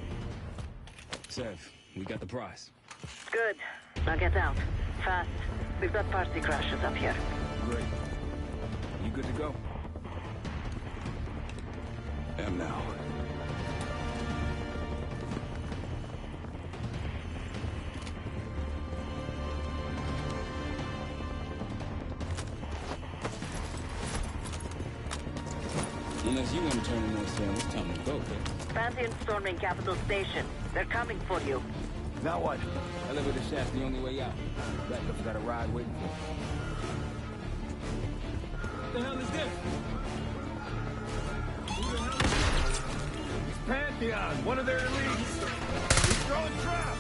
Sev, we got the prize. Good. Now get out. Fast. We've got party crashes up here. Great. You good to go? Am now. Unless you want to turn in those it's time to go, kid. Pantheon storming Capital Station. They're coming for you. Now what? Elevator shaft's the only way out. Backup's got a ride waiting for you. What the hell is this? Pantheon, one of their elites. He's throwing traps.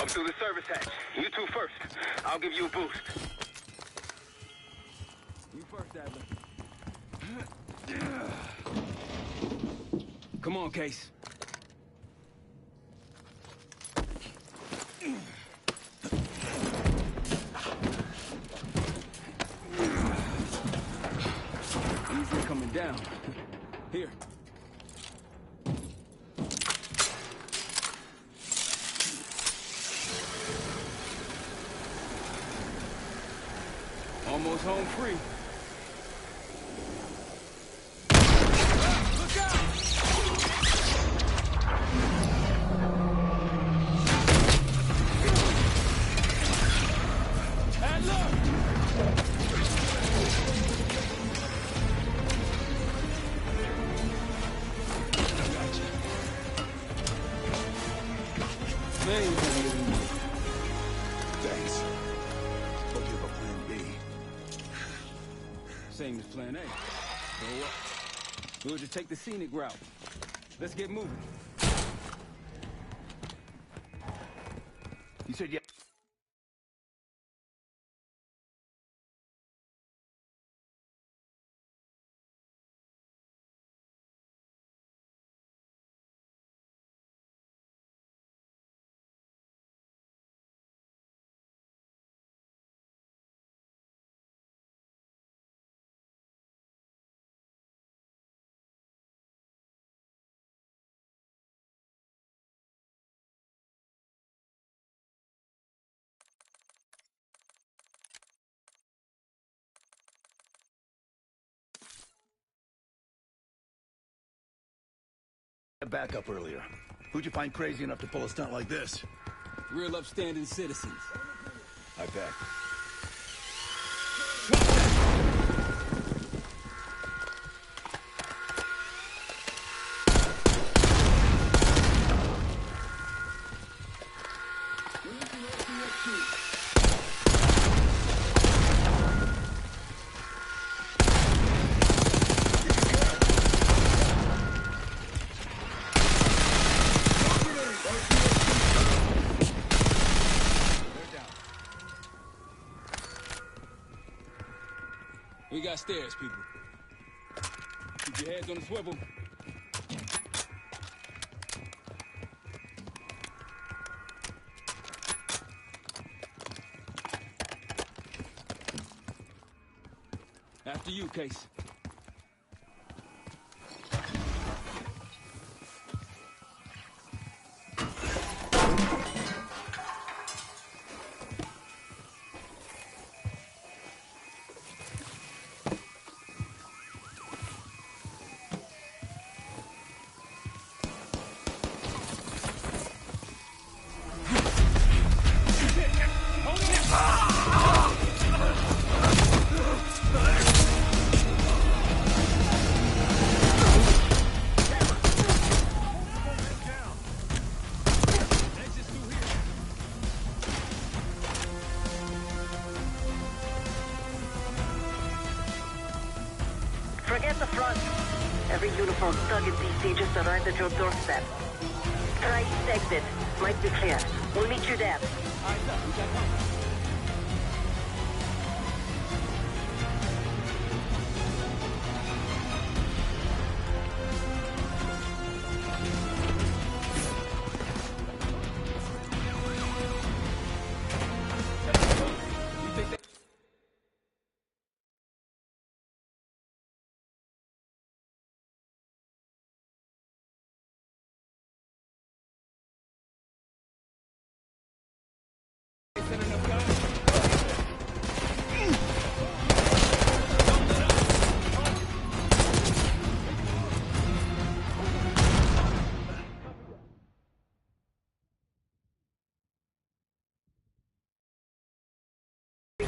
Up through the service hatch. You two first. I'll give you a boost. You first, Adler. Come on, Case. Easy coming down. Here. Almost home free. Look out! Adler! Thanks. Hope you have a plan B. Same as plan A. So what? We'll just take the scenic route. Let's get moving. You said yeah. Back up earlier. Who'd you find crazy enough to pull a stunt like this? Real upstanding citizens. I bet. We got stairs, people. Keep your heads on the swivel. After you, Case. Forget the front. Every uniform thug in DC just arrived at your doorstep. Try east exit. Might be clear. We'll meet you there.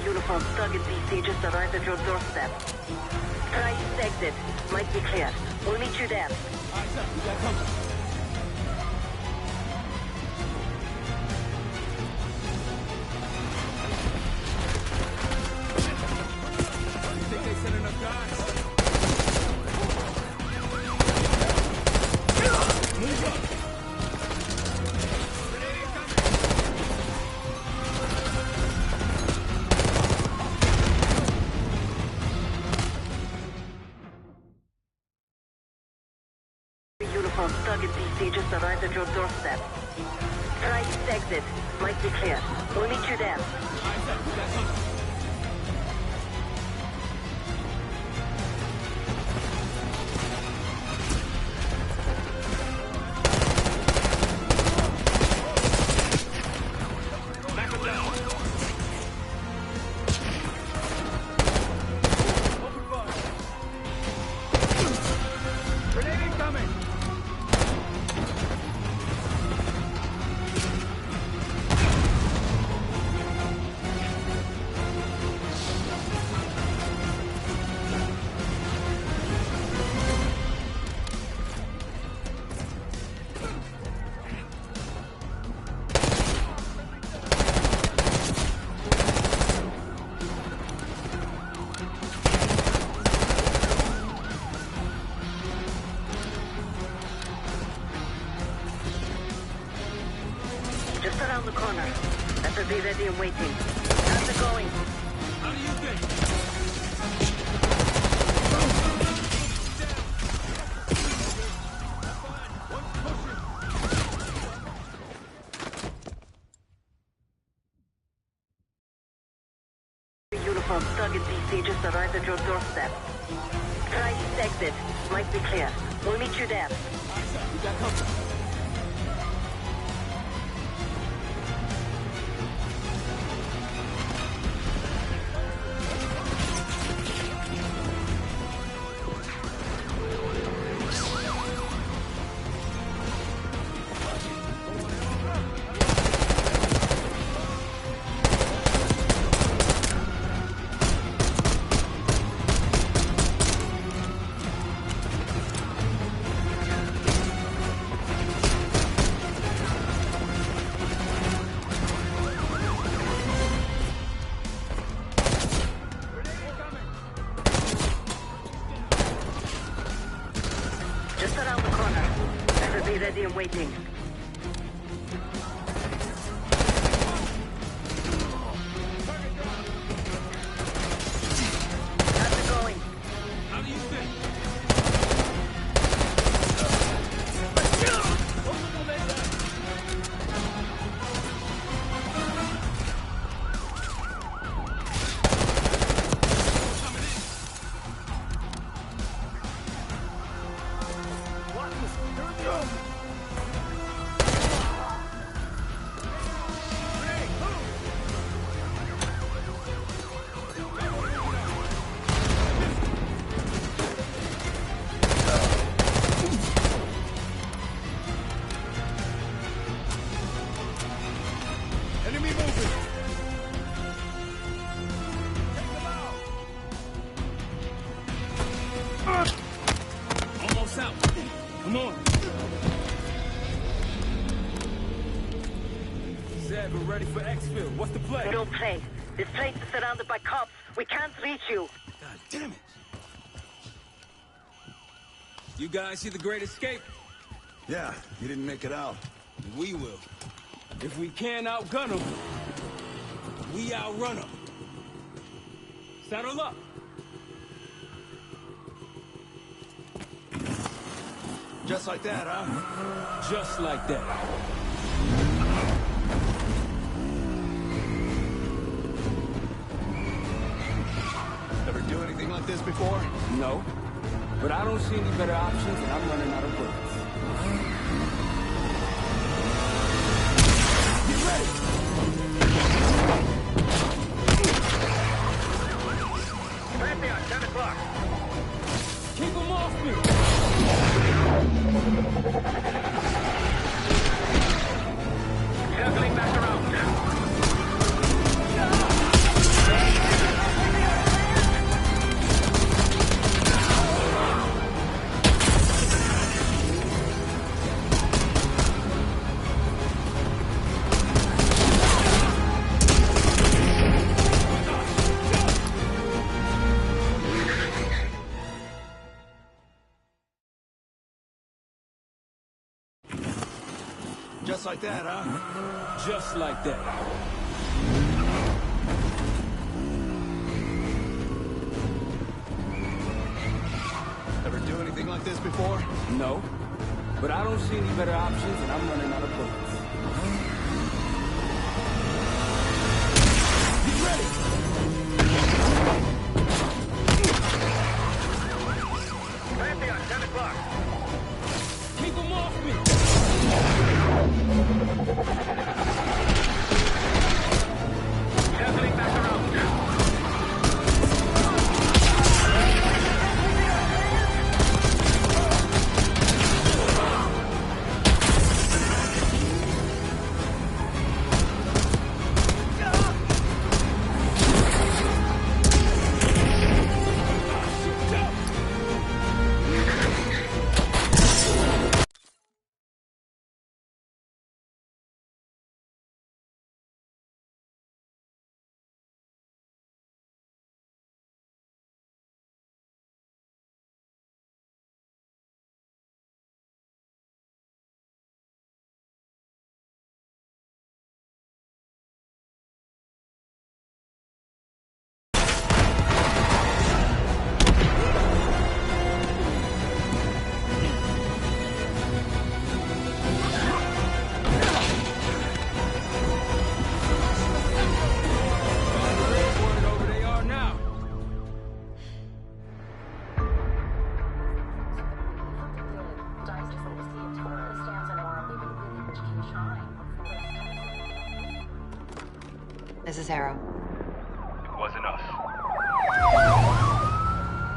Uniform thug in DC just arrived at your doorstep. Try east exit. Might be clear. We'll meet you there. You think they sent enough guys? Move up! at your doorstep. Try this exit. Might be clear. We'll meet you there. Just around the corner. Better be ready and waiting. How's it going? How do you think? Uniform thug and DC just arrived at your doorstep. Try this exit. Might be clear. We'll meet you there. We got company. Just around the corner. Better be ready and waiting. How's it going? How do you think? Enemy moving! Almost out. Come on. Zed, we're ready for exfil. What's the play? Don't play. This place is surrounded by cops. We can't reach you. God damn it. You guys see the Great Escape? Yeah, he didn't make it out. We will. If we can't outgun them, we outrun them. Saddle up. Just like that, huh? Just like that. Ever do anything like this before? No. But I don't see any better options, and I'm running out of bullets. Get ready! Pantheon, 10 o'clock. Keep them off me! Circling back around. Just like that, huh? Just like that. Ever do anything like this before? No. But I don't see any better options, and I'm running out of bullets. Get ready! Pantheon, 10 o'clock. Keep them off me! Circling back around. This is Arrow. It wasn't us.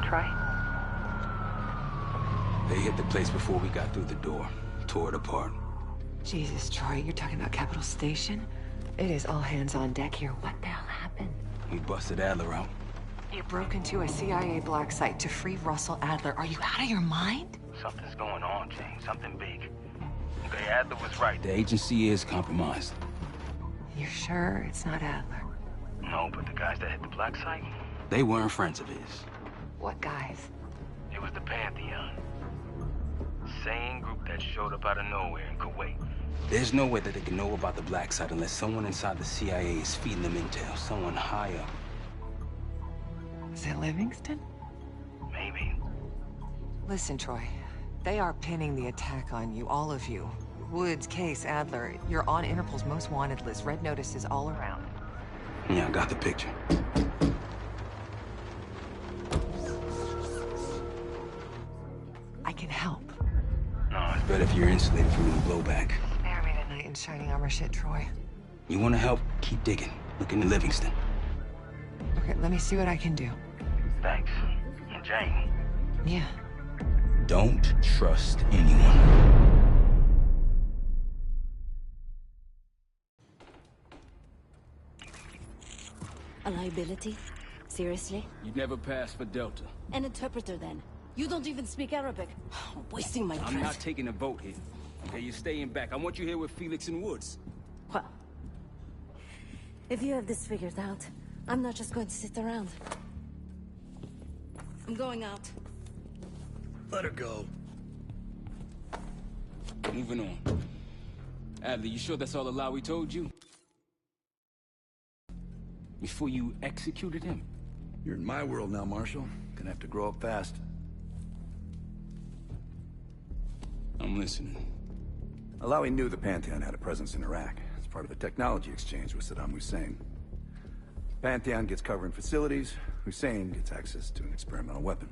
Troy? They hit the place before we got through the door. Tore it apart. Jesus, Troy, you're talking about Capital Station? It is all hands on deck here. What the hell happened? We busted Adler out. You broke into a CIA black site to free Russell Adler. Are you out of your mind? Something's going on, Jane. Something big. Okay, Adler was right. The agency is compromised. You're sure it's not Adler? No, but the guys that hit the black site? They weren't friends of his. What guys? It was the Pantheon. Same group that showed up out of nowhere in Kuwait. There's no way that they can know about the black site unless someone inside the CIA is feeding them intel. Someone high up. Is it Livingston? Maybe. Listen, Troy. They are pinning the attack on you, all of you. Woods, Case, Adler. You're on Interpol's most wanted list. Red notices all around. Yeah, I got the picture. I can help. No, it's better if you're insulated from any blowback. Spare me tonight in shining armor shit, Troy. You want to help? Keep digging. Look into Livingston. Okay, let me see what I can do. Thanks. And Jane. Yeah. Don't trust anyone. A liability? Seriously? You'd never pass for Delta. An interpreter, then. You don't even speak Arabic. I'm wasting my breath. I'm not taking a vote here. Okay, you're staying back. I want you here with Felix and Woods. Well, if you have this figured out, I'm not just going to sit around. I'm going out. Let her go. Moving on. Adler, you sure that's all the lie we told you? Before you executed him? You're in my world now, Marshal. Gonna have to grow up fast. I'm listening. Alawi knew the Pantheon had a presence in Iraq. It's part of the technology exchange with Saddam Hussein. Pantheon gets cover in facilities. Hussein gets access to an experimental weapon.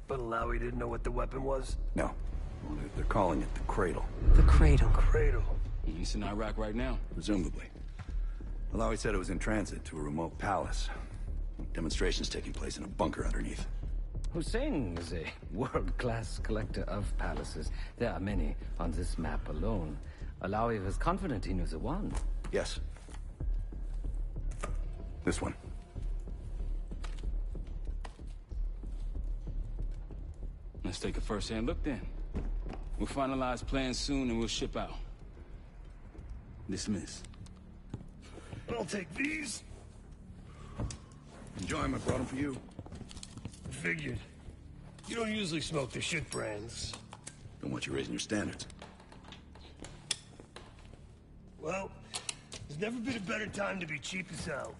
But Alawi didn't know what the weapon was? No. Well, they're calling it the Cradle. The Cradle. Cradle. It's in Iraq right now. Presumably. Alawi said it was in transit to a remote palace. Demonstrations taking place in a bunker underneath. Hussein is a world-class collector of palaces. There are many on this map alone. Alawi was confident he knew the one. Yes. This one. Let's take a first-hand look then. We'll finalize plans soon and we'll ship out. Dismiss. I'll take these. Enjoy them. I brought them for you. Figured. You don't usually smoke the shit brands. Don't want you raising your standards. Well, there's never been a better time to be cheap as hell.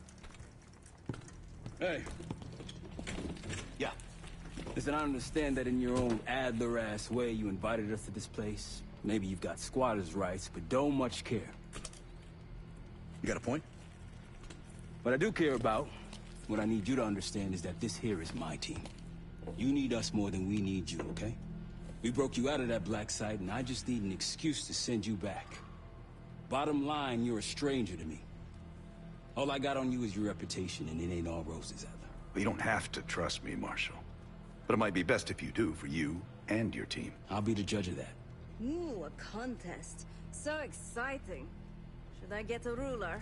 Hey. Yeah. Listen, I understand that in your own Adler-ass way you invited us to this place. Maybe you've got squatters' rights, but don't much care. You got a point? What I do care about, what I need you to understand is that this here is my team. You need us more than we need you, okay? We broke you out of that black site, and I just need an excuse to send you back. Bottom line, you're a stranger to me. All I got on you is your reputation, and it ain't all roses, Adler. But you don't have to trust me, Marshal. But it might be best if you do, for you and your team. I'll be the judge of that. Ooh, a contest. So exciting. Should I get a ruler?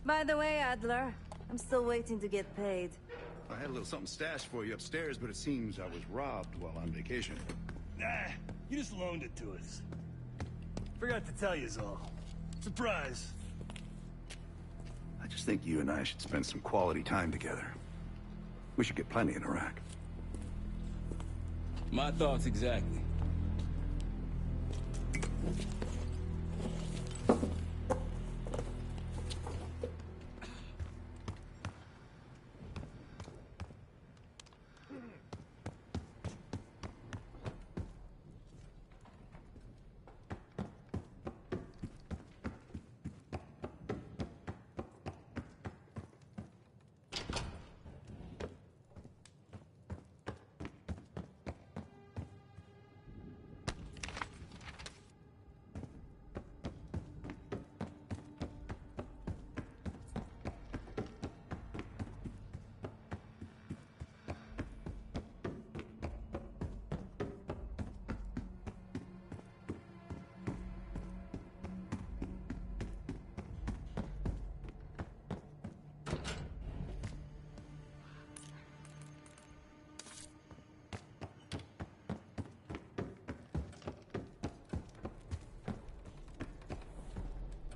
By the way, Adler, I'm still waiting to get paid. I had a little something stashed for you upstairs, but it seems I was robbed while on vacation. Nah, you just loaned it to us. Forgot to tell you all. Surprise. I just think you and I should spend some quality time together. We should get plenty in Iraq. My thoughts exactly.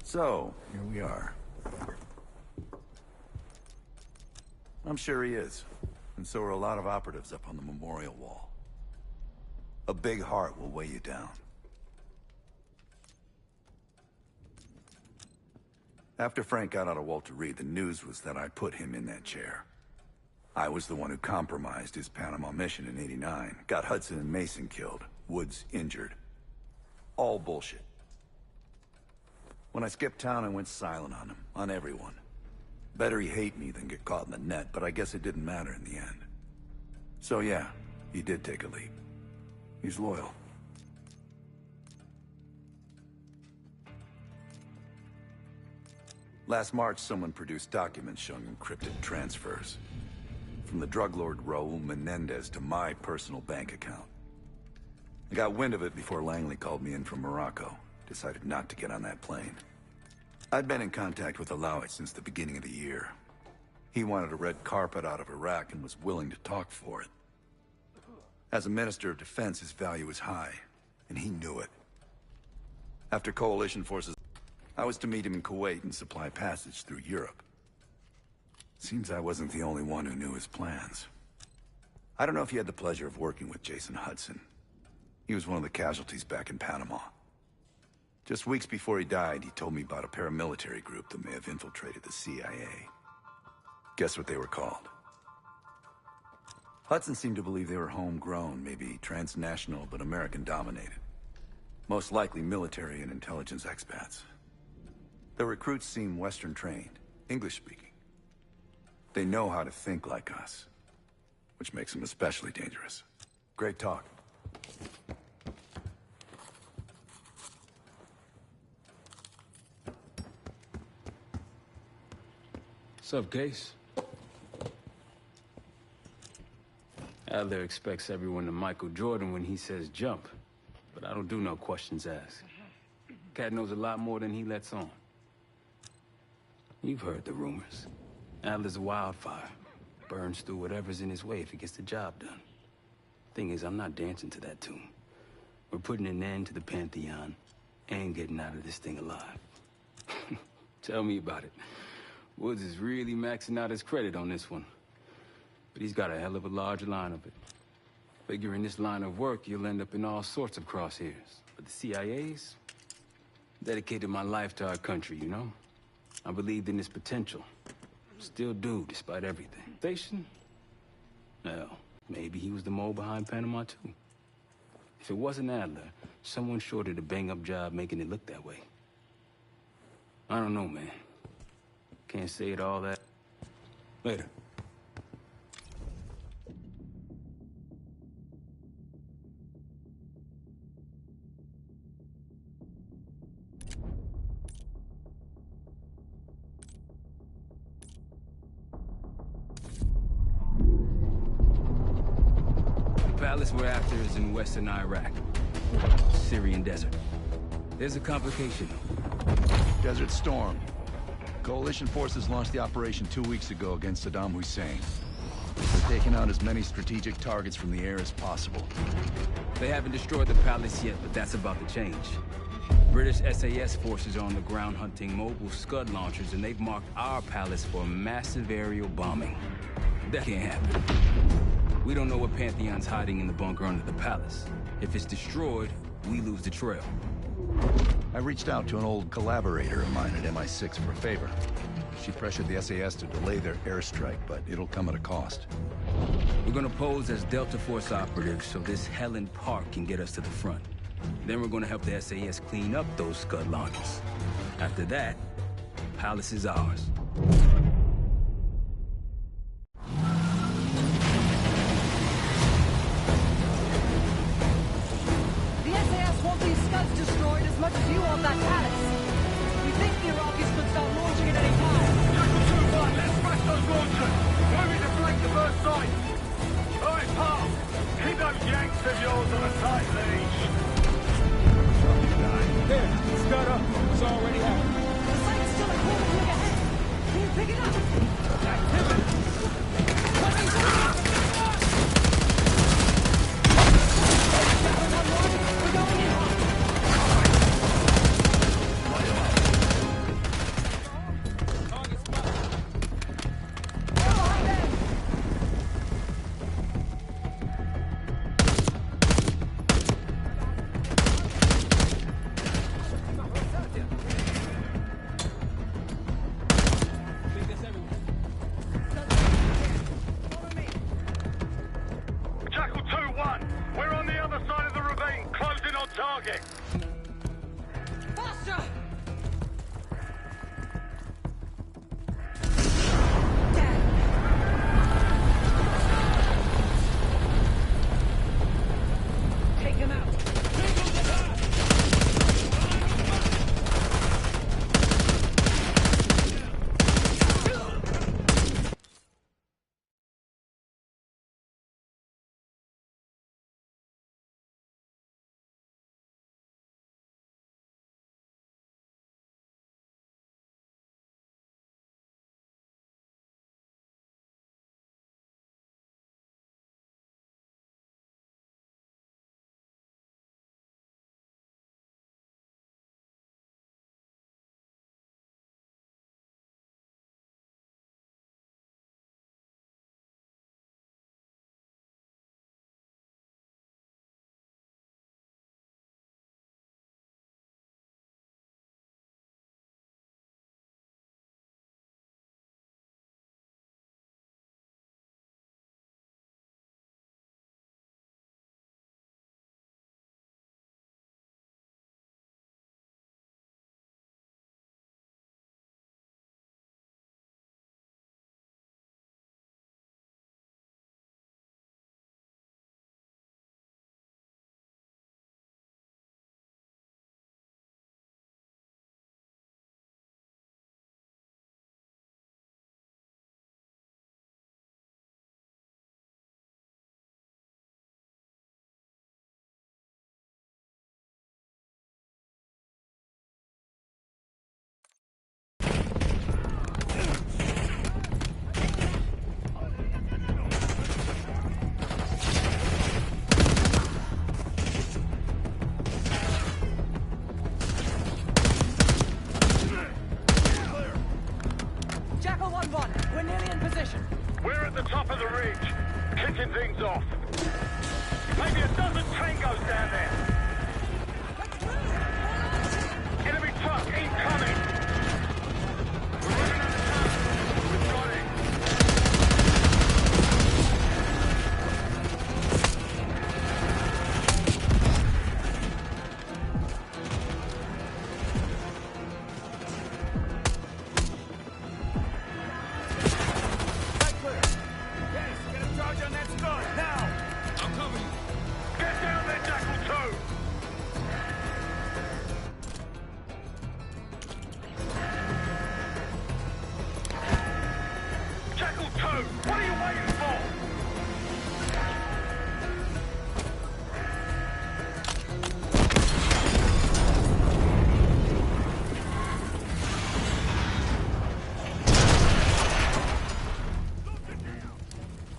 So, here we are. I'm sure he is. And so are a lot of operatives up on the memorial wall. A big heart will weigh you down. After Frank got out of Walter Reed, the news was that I put him in that chair. I was the one who compromised his Panama mission in '89, got Hudson and Mason killed, Woods injured. All bullshit. When I skipped town, I went silent on him, on everyone. Better he hate me than get caught in the net, but I guess it didn't matter in the end. So yeah, he did take a leap. He's loyal. Last March, someone produced documents showing encrypted transfers. From the drug lord Raul Menendez to my personal bank account. I got wind of it before Langley called me in from Morocco. Decided not to get on that plane. I'd been in contact with Alawit since the beginning of the year. He wanted a red carpet out of Iraq and was willing to talk for it. As a Minister of Defense, his value was high, and he knew it. After coalition forces, I was to meet him in Kuwait and supply passage through Europe. Seems I wasn't the only one who knew his plans. I don't know if you had the pleasure of working with Jason Hudson. He was one of the casualties back in Panama. Just weeks before he died, he told me about a paramilitary group that may have infiltrated the CIA. Guess what they were called? Hudson seemed to believe they were homegrown, maybe transnational, but American-dominated. Most likely military and intelligence expats. The recruits seem Western-trained, English-speaking. They know how to think like us, which makes them especially dangerous. Great talk. What's up, Case? Adler expects everyone to Michael Jordan when he says jump, but I don't do no questions asked. Cat knows a lot more than he lets on. You've heard the rumors. Adler's a wildfire. Burns through whatever's in his way if he gets the job done. Thing is, I'm not dancing to that tune. We're putting an end to the Pantheon and getting out of this thing alive. Tell me about it. Woods is really maxing out his credit on this one. But he's got a hell of a large line of it. Figure in this line of work, you'll end up in all sorts of crosshairs. But the CIA's dedicated my life to our country, you know? I believed in its potential. Still do, despite everything. Station? Well, maybe he was the mole behind Panama, too. If it wasn't Adler, someone sure did a bang-up job making it look that way. I don't know, man. Can't say it all that. Later. The palace we're after is in western Iraq. Syrian desert. There's a complication, though. Desert Storm. Coalition forces launched the operation 2 weeks ago against Saddam Hussein. They're taking out as many strategic targets from the air as possible. They haven't destroyed the palace yet, but that's about to change. British SAS forces are on the ground hunting mobile Scud launchers, and they've marked our palace for massive aerial bombing. That can't happen. We don't know what Pantheon's hiding in the bunker under the palace. If it's destroyed, we lose the trail. I reached out to an old collaborator of mine at MI6 for a favor. She pressured the SAS to delay their airstrike, but it'll come at a cost. We're gonna pose as Delta Force operatives so this Helen Park can get us to the front. Then we're gonna help the SAS clean up those Scud launchers. After that, Palace is ours. The SAS want these Scuds destroyed as much as you want that palace. We think the Iraqis could start launching at any time. Jackal 2-1, let's smash those launchers! Moving to flank the first site! Alright, pal! Keep those Yanks of yours on a tight leash! There, Scud up. It's already happening. The site's still a quarter of a look ahead. Can you pick it up? Activity! We're going in. Jackal 2-1, we're on the other side of the ravine, closing on target! Faster! Take him out. Jackal 1-1, we're nearly in position. We're at the top of the ridge, kicking things off. Maybe a dozen tangos down there. Enemy truck incoming! We're running out of time. We've got it. move! What are you waiting for?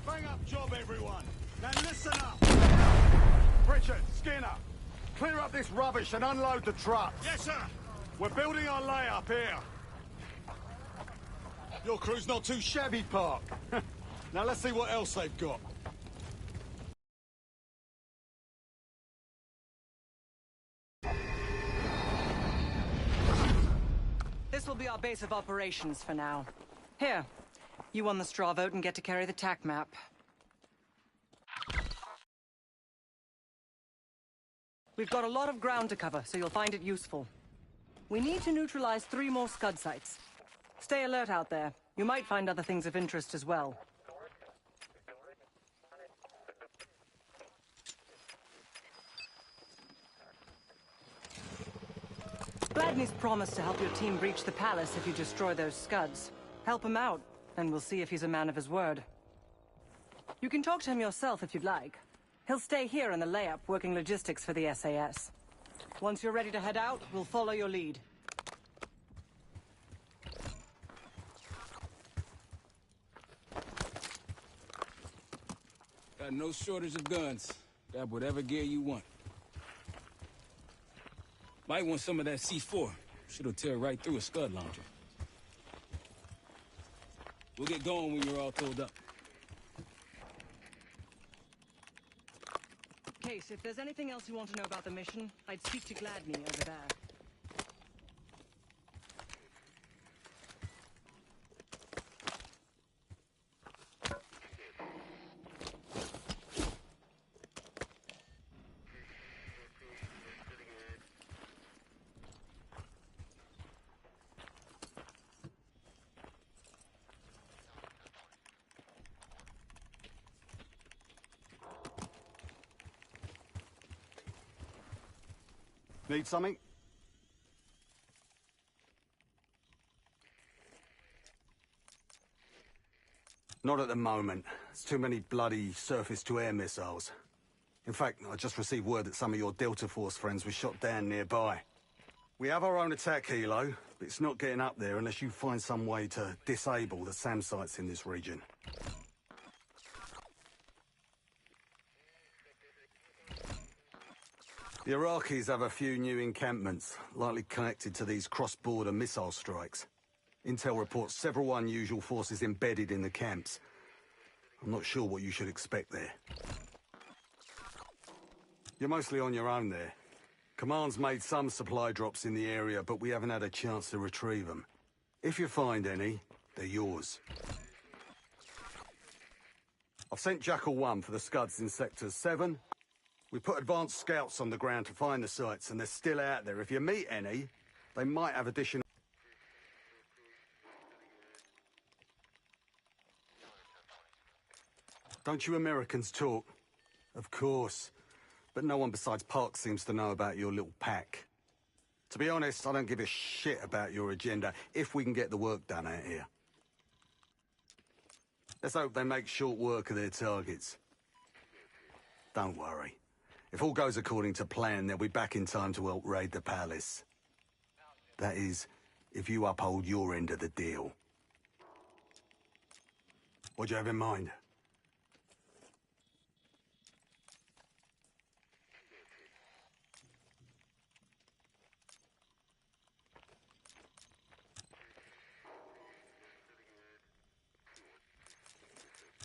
Bang up job, everyone. Now listen up. Richard, Skinner, clear up this rubbish and unload the truck. Yes, sir. We're building our layup here. Your crew's not too shabby, Park. Now let's see what else they've got. This will be our base of operations for now. Here, you won the straw vote and get to carry the TAC map. We've got a lot of ground to cover, so you'll find it useful. We need to neutralize 3 more Scud sites. Stay alert out there. You might find other things of interest as well. Gladney's promised to help your team breach the palace if you destroy those Scuds. Help him out, and we'll see if he's a man of his word. You can talk to him yourself if you'd like. He'll stay here in the layup, working logistics for the SAS. Once you're ready to head out, we'll follow your lead. Got no shortage of guns. Grab whatever gear you want. Might want some of that C4. Shit'll tear right through a Scud launcher. We'll get going when you're all tooled up. Case, if there's anything else you want to know about the mission, I'd speak to Gladney over there. Need something? Not at the moment. There's too many bloody surface-to-air missiles. In fact, I just received word that some of your Delta Force friends were shot down nearby. We have our own attack helo, but it's not getting up there unless you find some way to disable the SAM sites in this region. The Iraqis have a few new encampments, likely connected to these cross-border missile strikes. Intel reports several unusual forces embedded in the camps. I'm not sure what you should expect there. You're mostly on your own there. Command's made some supply drops in the area, but we haven't had a chance to retrieve them. If you find any, they're yours. I've sent Jackal 1 for the Scuds in Sectors 7. We put advanced scouts on the ground to find the sites, and they're still out there. If you meet any, they might have additional... Don't you Americans talk? Of course. But no one besides Park seems to know about your little pack. To be honest, I don't give a shit about your agenda, if we can get the work done out here. Let's hope they make short work of their targets. Don't worry. If all goes according to plan, they'll be back in time to help raid the palace. That is, if you uphold your end of the deal. What do you have in mind?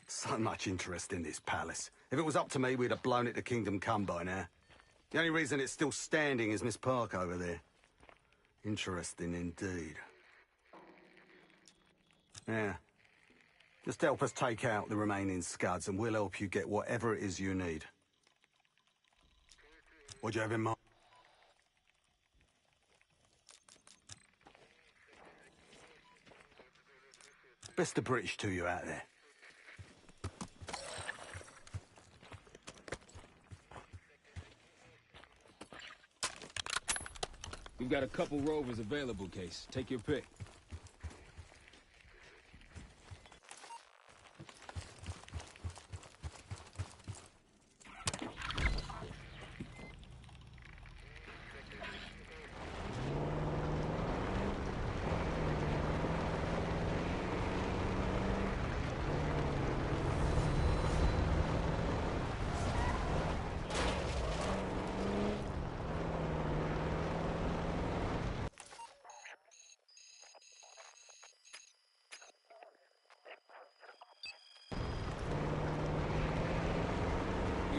So much interest in this palace. If it was up to me, we'd have blown it to Kingdom Come by now. The only reason it's still standing is Miss Park over there. Interesting indeed. Yeah. Just help us take out the remaining Scuds and we'll help you get whatever it is you need. What do you have in mind? Best of British to you out there. We've got a couple rovers available, Case. Take your pick.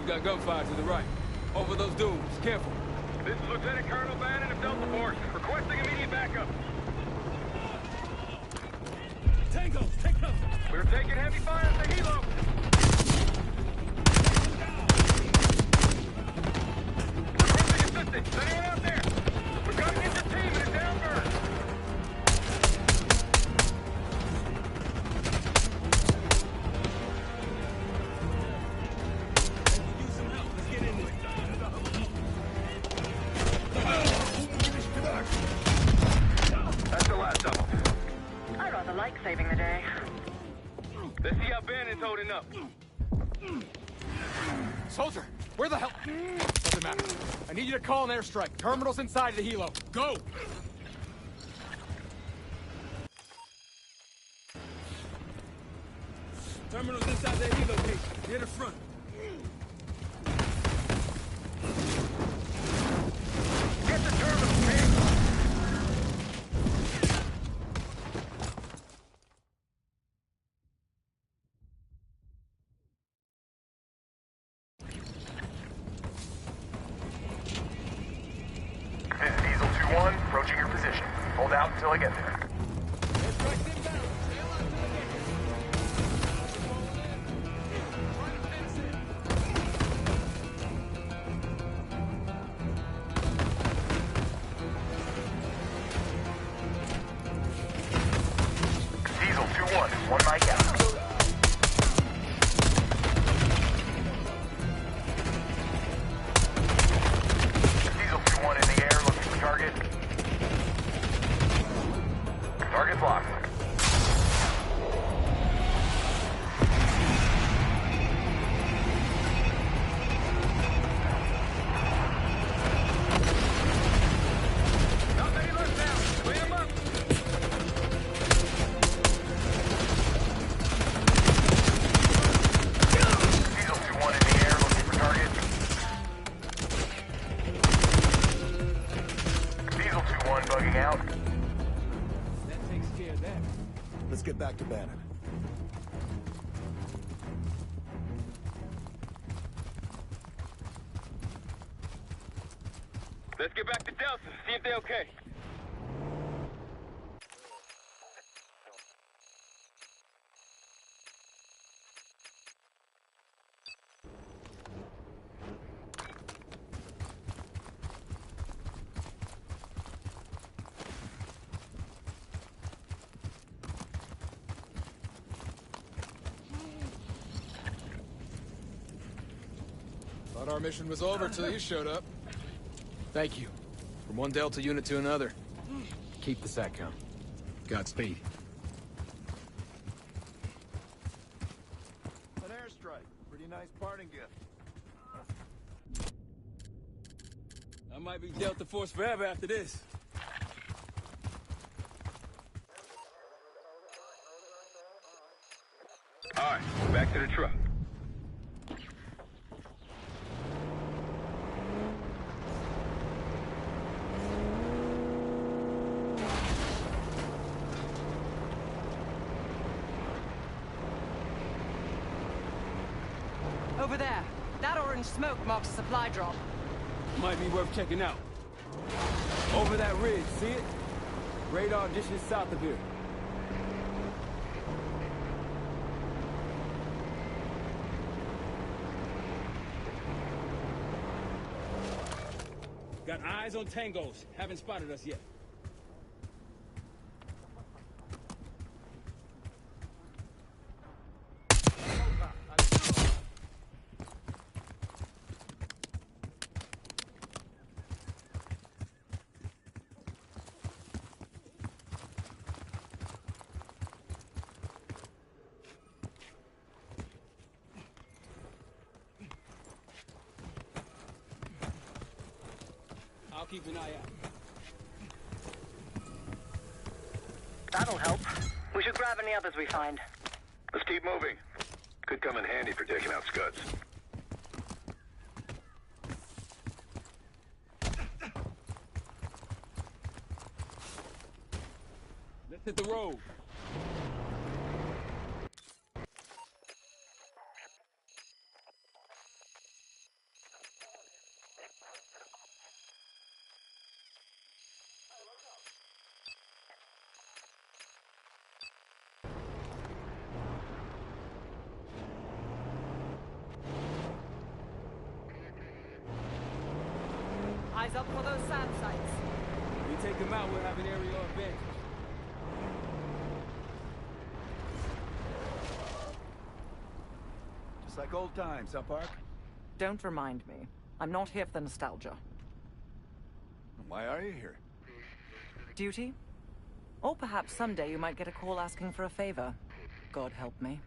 got gunfire to the right. Over those dunes. Careful. This is Lieutenant Colonel Bannon of Delta Force, requesting immediate backup. Tango, take cover. We're taking heavy fire at the helo. Requesting assistance. Is anyone out there? We've got an injured team in a downburst. That's the last of them. I rather like saving the day. Let's see how Bannon's holding up. Soldier, where the hell? Doesn't matter. I need you to call an airstrike. Terminal's inside the helo. Go! Terminal's inside that helo case, near the front. Get the terminal, man! This is Diesel 2-1, approaching your position. Hold out until I get there. Diesel 2-1, one mic out. Diesel 2-1 in the air, looking for target. Target's locked. Not many left now. Clean them up. Diesel 2-1 in the air, looking for target. Diesel 2-1 bugging out. That takes care of that. Let's get back to Bannon. Let's get back to Delta, see if they're okay. Thought our mission was over till you showed up. Thank you. From one Delta unit to another. Keep the SATCOM. Godspeed. An airstrike. Pretty nice parting gift. I might be Delta Force forever after this. All right, back to the truck. Over there. That orange smoke marks a supply drop. Might be worth checking out. Over that ridge, see it? Radar dishes south of here. Got eyes on tangos. Haven't spotted us yet. I'll keep an eye out. That'll help. We should grab any others we find. Let's keep moving. Could come in handy for taking out scuds. Let's hit the road. Eyes up for those SAM sites. If we take them out, we'll have an aerial advantage. Just like old times, huh, Park? Don't remind me. I'm not here for the nostalgia. Why are you here? Duty? Or perhaps someday you might get a call asking for a favor. God help me.